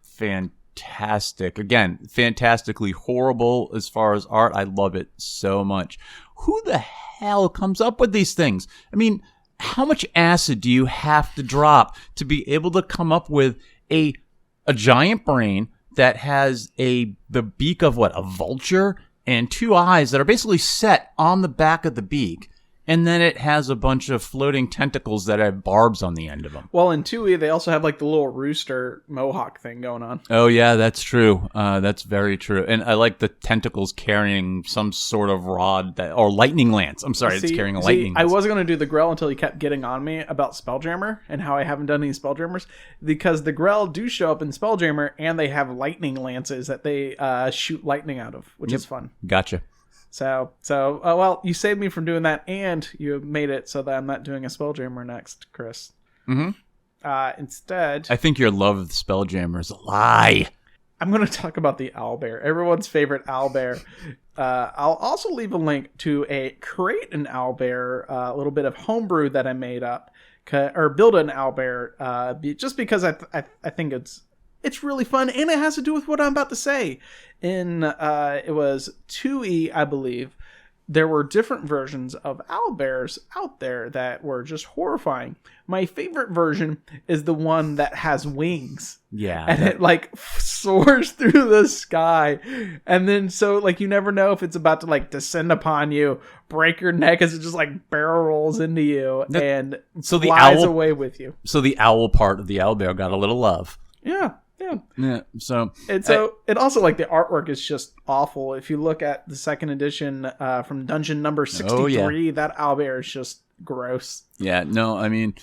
[SPEAKER 1] fantastic. Again, fantastically horrible as far as art. I love it so much. Who the hell comes up with these things? I mean, how much acid do you have to drop to be able to come up with a giant brain that has the beak of a vulture and two eyes that are basically set on the back of the beak? And then it has a bunch of floating tentacles that have barbs on the end of them.
[SPEAKER 2] Well, in 2E, they also have like the little rooster mohawk thing going on.
[SPEAKER 1] Oh, yeah, that's true. That's very true. And I like the tentacles carrying some sort of rod or lightning lance. I'm sorry, it's carrying a lightning lance.
[SPEAKER 2] I was going to do the Grell until he kept getting on me about Spelljammer and how I haven't done any Spelljammers. Because the Grell do show up in Spelljammer and they have lightning lances that they shoot lightning out of, which is fun.
[SPEAKER 1] Gotcha.
[SPEAKER 2] So, well, you saved me from doing that, and you made it so that I'm not doing a Spelljammer next, Chris.
[SPEAKER 1] Mm-hmm.
[SPEAKER 2] Instead,
[SPEAKER 1] I think your love of the Spelljammer is a lie.
[SPEAKER 2] I'm going to talk about the owlbear, everyone's favorite owlbear. I'll also leave a link to create an owlbear, a little bit of homebrew that I made up, or build an owlbear, just because I think it's really fun, and it has to do with what I'm about to say. It was 2E, I believe, there were different versions of owlbears out there that were just horrifying. My favorite version is the one that has wings.
[SPEAKER 1] Yeah.
[SPEAKER 2] And it soars through the sky. And then you never know if it's about to descend upon you, break your neck as it just barrel rolls into you and flies away with you.
[SPEAKER 1] So the owl part of the owlbear got a little love.
[SPEAKER 2] Yeah.
[SPEAKER 1] Yeah. So
[SPEAKER 2] it also the artwork is just awful. If you look at the second edition from dungeon number 63, that owlbear is just gross.
[SPEAKER 1] Yeah. No, I mean,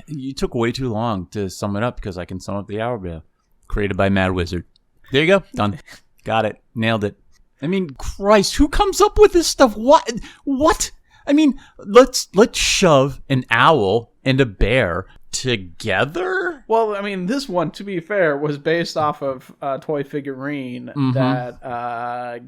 [SPEAKER 1] you took way too long to sum it up because I can sum up the owlbear. Created by Mad Wizard. There you go. Done. Got it. Nailed it. I mean, Christ, who comes up with this stuff? What? I mean, let's shove an owl and a bear together?
[SPEAKER 2] Well, I mean, this one, to be fair, was based off of a toy figurine that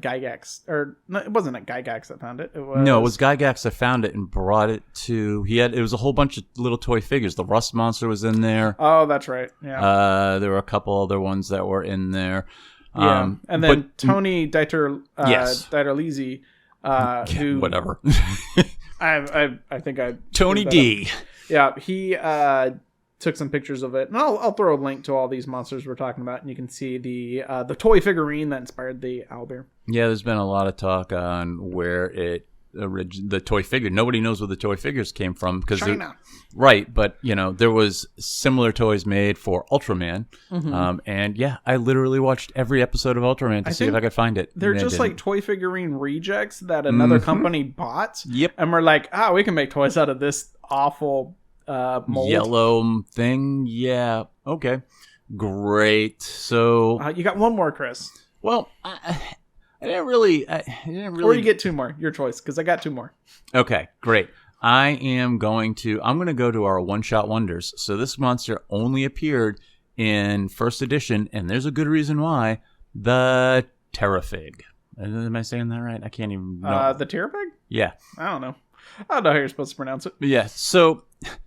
[SPEAKER 2] Gygax, or no, it wasn't a Gygax that found it. It was
[SPEAKER 1] Gygax that found it and brought it to. It was a whole bunch of little toy figures. The Rust Monster was in there.
[SPEAKER 2] Oh, that's right. Yeah.
[SPEAKER 1] There were a couple other ones that were in there.
[SPEAKER 2] Yeah, and then Tony Dieterlisi, who
[SPEAKER 1] whatever.
[SPEAKER 2] I think
[SPEAKER 1] Tony D.
[SPEAKER 2] Yeah, he took some pictures of it, and I'll throw a link to all these monsters we're talking about, and you can see the toy figurine that inspired the owlbear. Yeah,
[SPEAKER 1] there's been a lot of talk on where the toy figure. Nobody knows where the toy figures came from because
[SPEAKER 2] China.
[SPEAKER 1] Right, but there was similar toys made for Ultraman, and I literally watched every episode of Ultraman to see if I could find it.
[SPEAKER 2] They're just toy figurine rejects that another company bought.
[SPEAKER 1] Yep,
[SPEAKER 2] and we're like, we can make toys out of this awful mold.
[SPEAKER 1] Yellow thing. Yeah, okay, great. So
[SPEAKER 2] you got one more, Chris.
[SPEAKER 1] Well, I didn't really.
[SPEAKER 2] Or you get two more. Your choice, because I got two more.
[SPEAKER 1] Okay, great. I'm going to go to our one-shot wonders. So this monster only appeared in first edition, and there's a good reason why. The Terrafig. Am I saying that right? I can't even know.
[SPEAKER 2] The Terrafig?
[SPEAKER 1] Yeah.
[SPEAKER 2] I don't know how you're supposed to pronounce it.
[SPEAKER 1] Yeah, so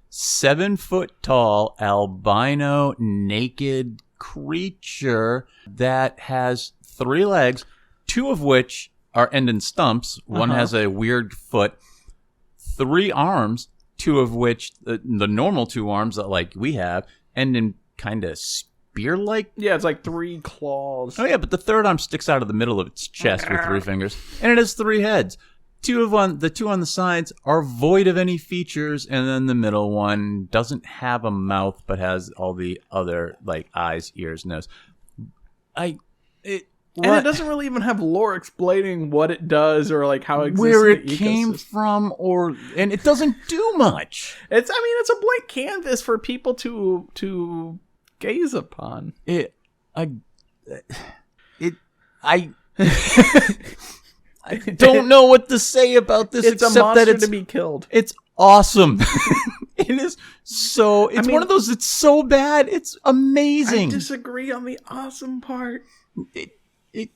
[SPEAKER 1] 7 foot tall, albino, naked creature that has 3 legs, 2 of which are end in stumps. One has a weird foot. 3 arms, 2 of which, the normal 2 arms that we have, end in kind of spear-like.
[SPEAKER 2] Yeah, it's 3 claws.
[SPEAKER 1] Oh yeah, but the 3rd arm sticks out of the middle of its chest with 3 fingers, and it has 3 heads. The 2 on the sides are void of any features, and then the middle one doesn't have a mouth, but has all the other eyes, ears, nose.
[SPEAKER 2] And it doesn't really even have lore explaining what it does or how it exists
[SPEAKER 1] where
[SPEAKER 2] in
[SPEAKER 1] it
[SPEAKER 2] the
[SPEAKER 1] came from, and it doesn't do much.
[SPEAKER 2] It's a blank canvas for people to gaze upon.
[SPEAKER 1] I don't know what to say about this.
[SPEAKER 2] It's
[SPEAKER 1] except
[SPEAKER 2] a monster
[SPEAKER 1] that it's
[SPEAKER 2] to be killed.
[SPEAKER 1] It's awesome. It is so. It's one of those. It's so bad. It's amazing.
[SPEAKER 2] I disagree on the awesome part.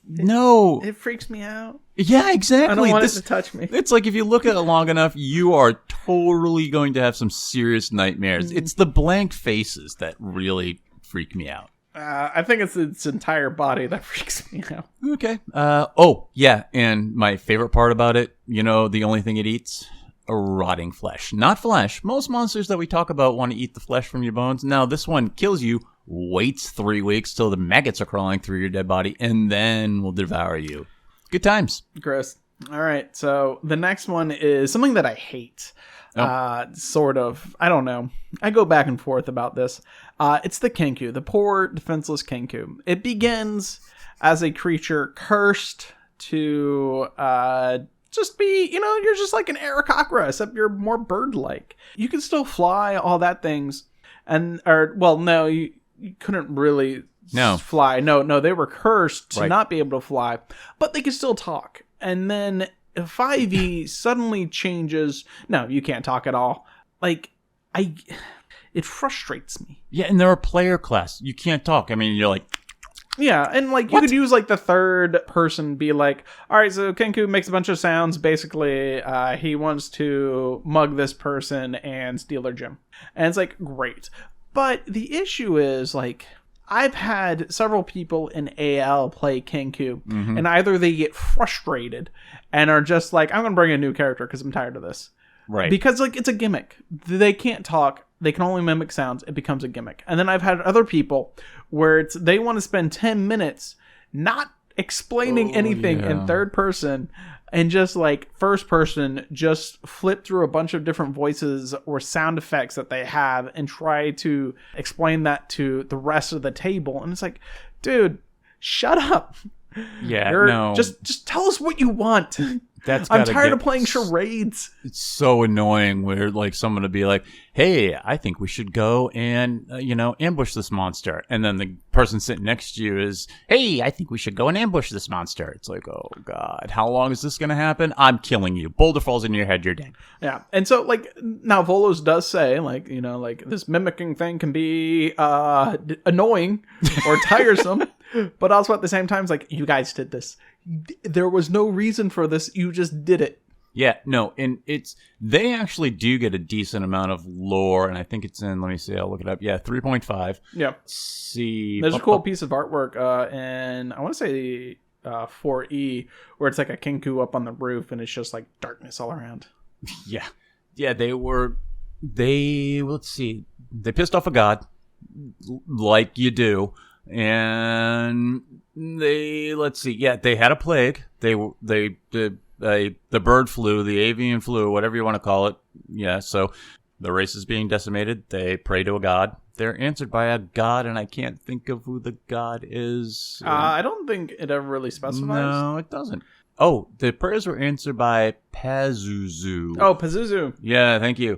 [SPEAKER 1] No.
[SPEAKER 2] It freaks me out.
[SPEAKER 1] Yeah, exactly.
[SPEAKER 2] I don't want it to touch me.
[SPEAKER 1] It's like if you look at it long enough, you are totally going to have some serious nightmares. It's the blank faces that really freak me out.
[SPEAKER 2] I think it's its entire body that freaks me out.
[SPEAKER 1] Okay. Oh, yeah. And my favorite part about it, the only thing it eats? Rotting flesh. Not flesh. Most monsters that we talk about want to eat the flesh from your bones. Now, this one kills you, waits 3 weeks till the maggots are crawling through your dead body, and then will devour you. Good times.
[SPEAKER 2] Gross. All right. So the next one is something that I hate. Sort of. I don't know. I go back and forth about this. It's the Kenku, the poor, defenseless Kenku. It begins as a creature cursed to just be, you're just like an Aarakocra, except you're more bird-like. You can still fly, all that things. No, you couldn't really fly. No, they were cursed to not be able to fly, but they could still talk. And then 5e suddenly changes. No, you can't talk at all. It frustrates me.
[SPEAKER 1] Yeah, and they're a player class. You can't talk. I mean, you're like...
[SPEAKER 2] Yeah, and you could use the third person, be like, all right, so Kenku makes a bunch of sounds. Basically, he wants to mug this person and steal their gem. And it's great. But the issue is, I've had several people in AL play Kenku, and either they get frustrated and are just like, I'm going to bring a new character because I'm tired of this.
[SPEAKER 1] Right.
[SPEAKER 2] Because, it's a gimmick. They can't talk. They can only mimic sounds. It becomes a gimmick. And then I've had other people where they want to spend 10 minutes not explaining anything in third person and just first person, just flip through a bunch of different voices or sound effects that they have and try to explain that to the rest of the table. And it's dude, shut up.
[SPEAKER 1] Yeah, no.
[SPEAKER 2] Just tell us what you want. I'm tired of playing charades.
[SPEAKER 1] It's so annoying where someone would be like, hey, I think we should go and, ambush this monster. And then the person sitting next to you is, hey, I think we should go and ambush this monster. It's oh, God, how long is this going to happen? I'm killing you. Boulder falls into your head. You're dead.
[SPEAKER 2] Yeah. And so, now Volos does say, this mimicking thing can be annoying or tiresome. But also at the same time, it's you guys did this. There was no reason for this. You just did it.
[SPEAKER 1] Yeah, no, and they actually do get a decent amount of lore, and I think it's in, let me see, I'll look it up. Yeah, 3.5.
[SPEAKER 2] Yeah.
[SPEAKER 1] Let's see.
[SPEAKER 2] There's a cool piece of artwork in, I want to say 4E, where it's a Kenku up on the roof, and it's just darkness all around.
[SPEAKER 1] Yeah. Yeah, let's see, they pissed off a god, like you do. And they had a plague. The bird flu, the avian flu, whatever you want to call it. Yeah, so the race is being decimated. They pray to a god. They're answered by a god, and I can't think of who the god is.
[SPEAKER 2] I don't think it ever really specifies.
[SPEAKER 1] No, it doesn't. Oh, the prayers were answered by Pazuzu.
[SPEAKER 2] Oh, Pazuzu.
[SPEAKER 1] Yeah, thank you.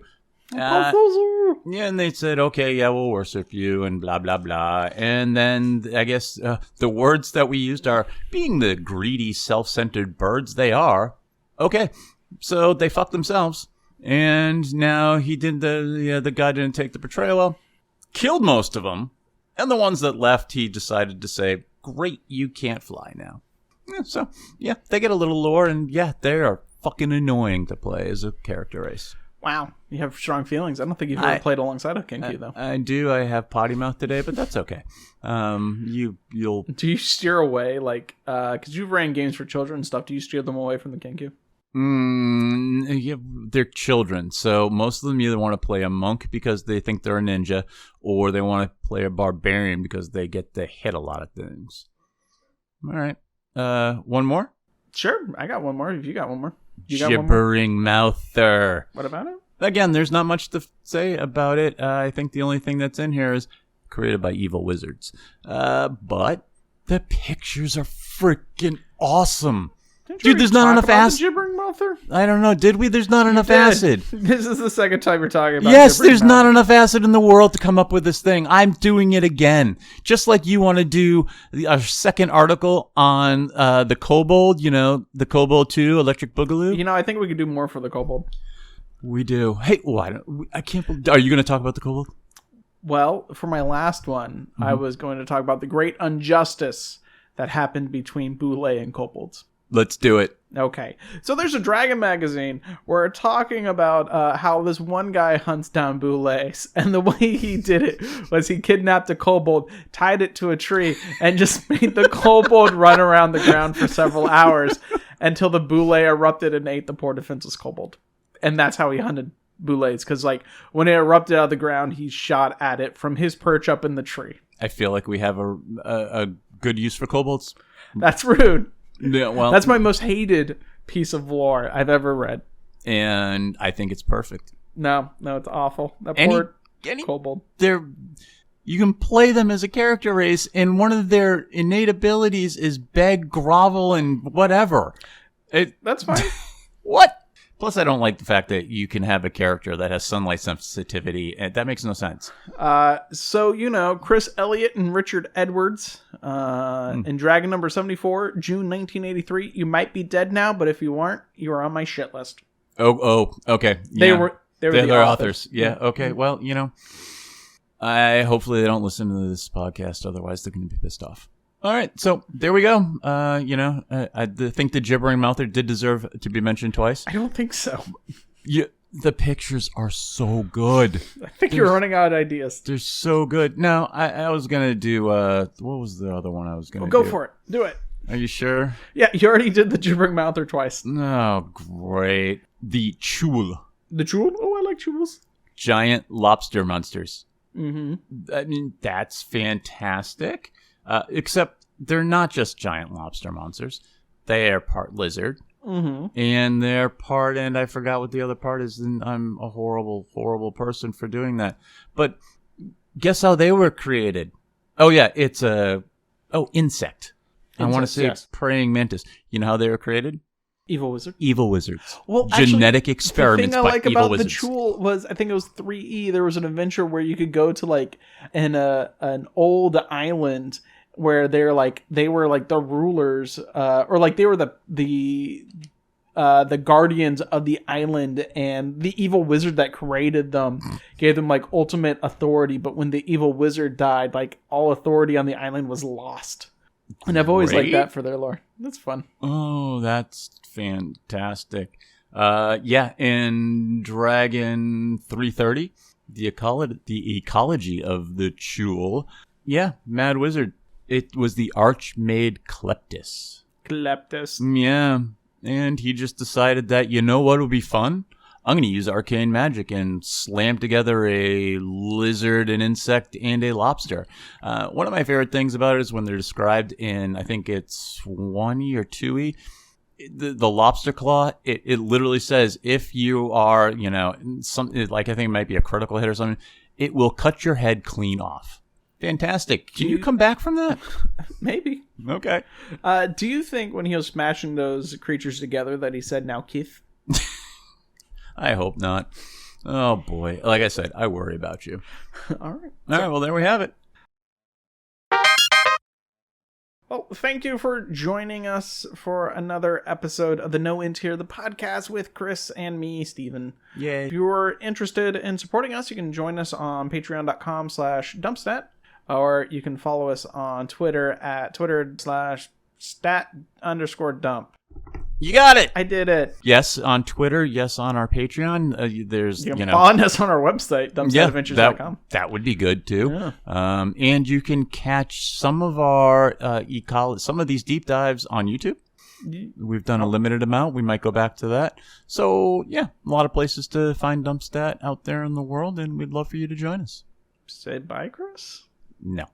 [SPEAKER 2] Pazuzu.
[SPEAKER 1] Yeah, and they said, okay, yeah, we'll worship you, and blah, blah, blah. And then, I guess, the words that we used are, being the greedy, self-centered birds they are, okay, so they fucked themselves. And now the guy didn't take the betrayal well, killed most of them, and the ones that left, he decided to say, great, you can't fly now. Yeah, so, yeah, they get a little lore, and yeah, they are fucking annoying to play as a character race.
[SPEAKER 2] Wow, you have strong feelings. I don't think you've ever played alongside a Kenku, though.
[SPEAKER 1] I do. I have potty mouth today, but that's okay. You'll.
[SPEAKER 2] Do you steer away, because you've ran games for children and stuff? Do you steer them away from the Kenku?
[SPEAKER 1] Yeah, they're children, so most of them either want to play a monk because they think they're a ninja, or they want to play a barbarian because they get to hit a lot of things. All right, one more.
[SPEAKER 2] Sure, I got one more. If you got one more.
[SPEAKER 1] Gibbering mouther.
[SPEAKER 2] What about it?
[SPEAKER 1] Again, there's not much to say about it. I think the only thing that's in here is created by evil wizards. But the pictures are freaking awesome. Dude, there's not enough acid.
[SPEAKER 2] Gibbering mouther?
[SPEAKER 1] I don't know. Did we? There's not enough acid.
[SPEAKER 2] This is the second time you're talking about
[SPEAKER 1] Yes, there's not enough acid in the world to come up with this thing. I'm doing it again. Just like you want to do a second article on the Kobold, the Kobold 2, Electric Boogaloo.
[SPEAKER 2] I think we could do more for the Kobold.
[SPEAKER 1] We do. Hey, I can't believe... Are you going to talk about the Kobold?
[SPEAKER 2] Well, for my last one, I was going to talk about the Great Injustice that happened between Boule and kobolds.
[SPEAKER 1] Let's do it.
[SPEAKER 2] Okay, so there's a Dragon magazine where we're talking about how this one guy hunts down Boulets, and the way he did it was he kidnapped a kobold, tied it to a tree, and just made the kobold run around the ground for several hours until the Boule erupted and ate the poor defenseless kobold. And that's how he hunted Boulets, because like when it erupted out of the ground, he shot at it from his perch up in the tree.
[SPEAKER 1] I feel like we have a good use for kobolds.
[SPEAKER 2] That's rude.
[SPEAKER 1] Yeah, well,
[SPEAKER 2] that's my most hated piece of lore I've ever read.
[SPEAKER 1] And I think it's perfect.
[SPEAKER 2] No, it's awful. That poor kobold.
[SPEAKER 1] You can play them as a character race, and one of their innate abilities is beg, grovel, and whatever.
[SPEAKER 2] That's fine.
[SPEAKER 1] What? Plus, I don't like the fact that you can have a character that has sunlight sensitivity. That makes no sense.
[SPEAKER 2] So, Chris Elliott and Richard Edwards in Dragon number 74, June 1983. You might be dead now, but if you aren't, you are on my shit list.
[SPEAKER 1] Oh, okay.
[SPEAKER 2] They
[SPEAKER 1] Yeah.
[SPEAKER 2] were
[SPEAKER 1] They're
[SPEAKER 2] authors.
[SPEAKER 1] Yeah, okay. Well, hopefully they don't listen to this podcast. Otherwise, they're going to be pissed off. All right, so there we go. I think the gibbering mouther did deserve to be mentioned twice.
[SPEAKER 2] I don't think so.
[SPEAKER 1] The pictures are so good.
[SPEAKER 2] I think you're running out of ideas.
[SPEAKER 1] They're so good. No, I was going to do, what was the other one I was going to do?
[SPEAKER 2] Go for it. Do it.
[SPEAKER 1] Are you sure?
[SPEAKER 2] Yeah, you already did the gibbering mouther twice.
[SPEAKER 1] Oh, great. The Chul.
[SPEAKER 2] The Chul? Oh, I like Chuls.
[SPEAKER 1] Giant lobster monsters.
[SPEAKER 2] Mm-hmm.
[SPEAKER 1] I mean, that's fantastic. Except they're not just giant lobster monsters. They are part lizard.
[SPEAKER 2] Mm-hmm.
[SPEAKER 1] And they're part, and I forgot what the other part is, and I'm a horrible, horrible person for doing that. But guess how they were created? Oh, yeah, it's insect. I want to say
[SPEAKER 2] yes.
[SPEAKER 1] praying mantis. You know how they were created?
[SPEAKER 2] Evil wizard.
[SPEAKER 1] Evil wizards.
[SPEAKER 2] Well,
[SPEAKER 1] genetic experiments by evil wizards.
[SPEAKER 2] The thing I like about the Chul was, I think it was 3E, there was an adventure where you could go to like an old island where they were like the rulers, or like they were the guardians of the island, and the evil wizard that created them gave them like ultimate authority. But when the evil wizard died, like all authority on the island was lost. And I've always liked that for their lore. That's fun.
[SPEAKER 1] Oh, that's fantastic. In Dragon 330, the ecology of the Chul. Yeah, Mad Wizard. It was the Archmage Kleptis. Yeah, and he just decided that, you know what would be fun? I'm going to use arcane magic and slam together a lizard, an insect, and a lobster. One of my favorite things about it is when they're described in, I think it's 1E or 2E, the lobster claw, it literally says, if you are, like I think it might be a critical hit or something, it will cut your head clean off. Fantastic. Can you come back from that?
[SPEAKER 2] Maybe.
[SPEAKER 1] Okay.
[SPEAKER 2] Do you think when he was smashing those creatures together that he said, now Keith?
[SPEAKER 1] I hope not. Oh, boy. Like I said, I worry about you.
[SPEAKER 2] All right.
[SPEAKER 1] All right, well, there we have it.
[SPEAKER 2] Well, thank you for joining us for another episode of the No Int Here, the podcast with Chris and me, Steven.
[SPEAKER 1] Yay.
[SPEAKER 2] If you're interested in supporting us, you can join us on patreon.com/dumpstat, or you can follow us on Twitter at Twitter/stat_dump.
[SPEAKER 1] You got it.
[SPEAKER 2] I did it.
[SPEAKER 1] Yes, on Twitter. Yes, on our Patreon. There's,
[SPEAKER 2] you can find us on our website, dumpstatadventures.com.
[SPEAKER 1] That would be good too.
[SPEAKER 2] Yeah.
[SPEAKER 1] And you can catch some of our some of these deep dives on YouTube. We've done a limited amount. We might go back to that. So yeah, a lot of places to find Dumpstat out there in the world, and we'd love for you to join us.
[SPEAKER 2] Say bye, Chris?
[SPEAKER 1] No.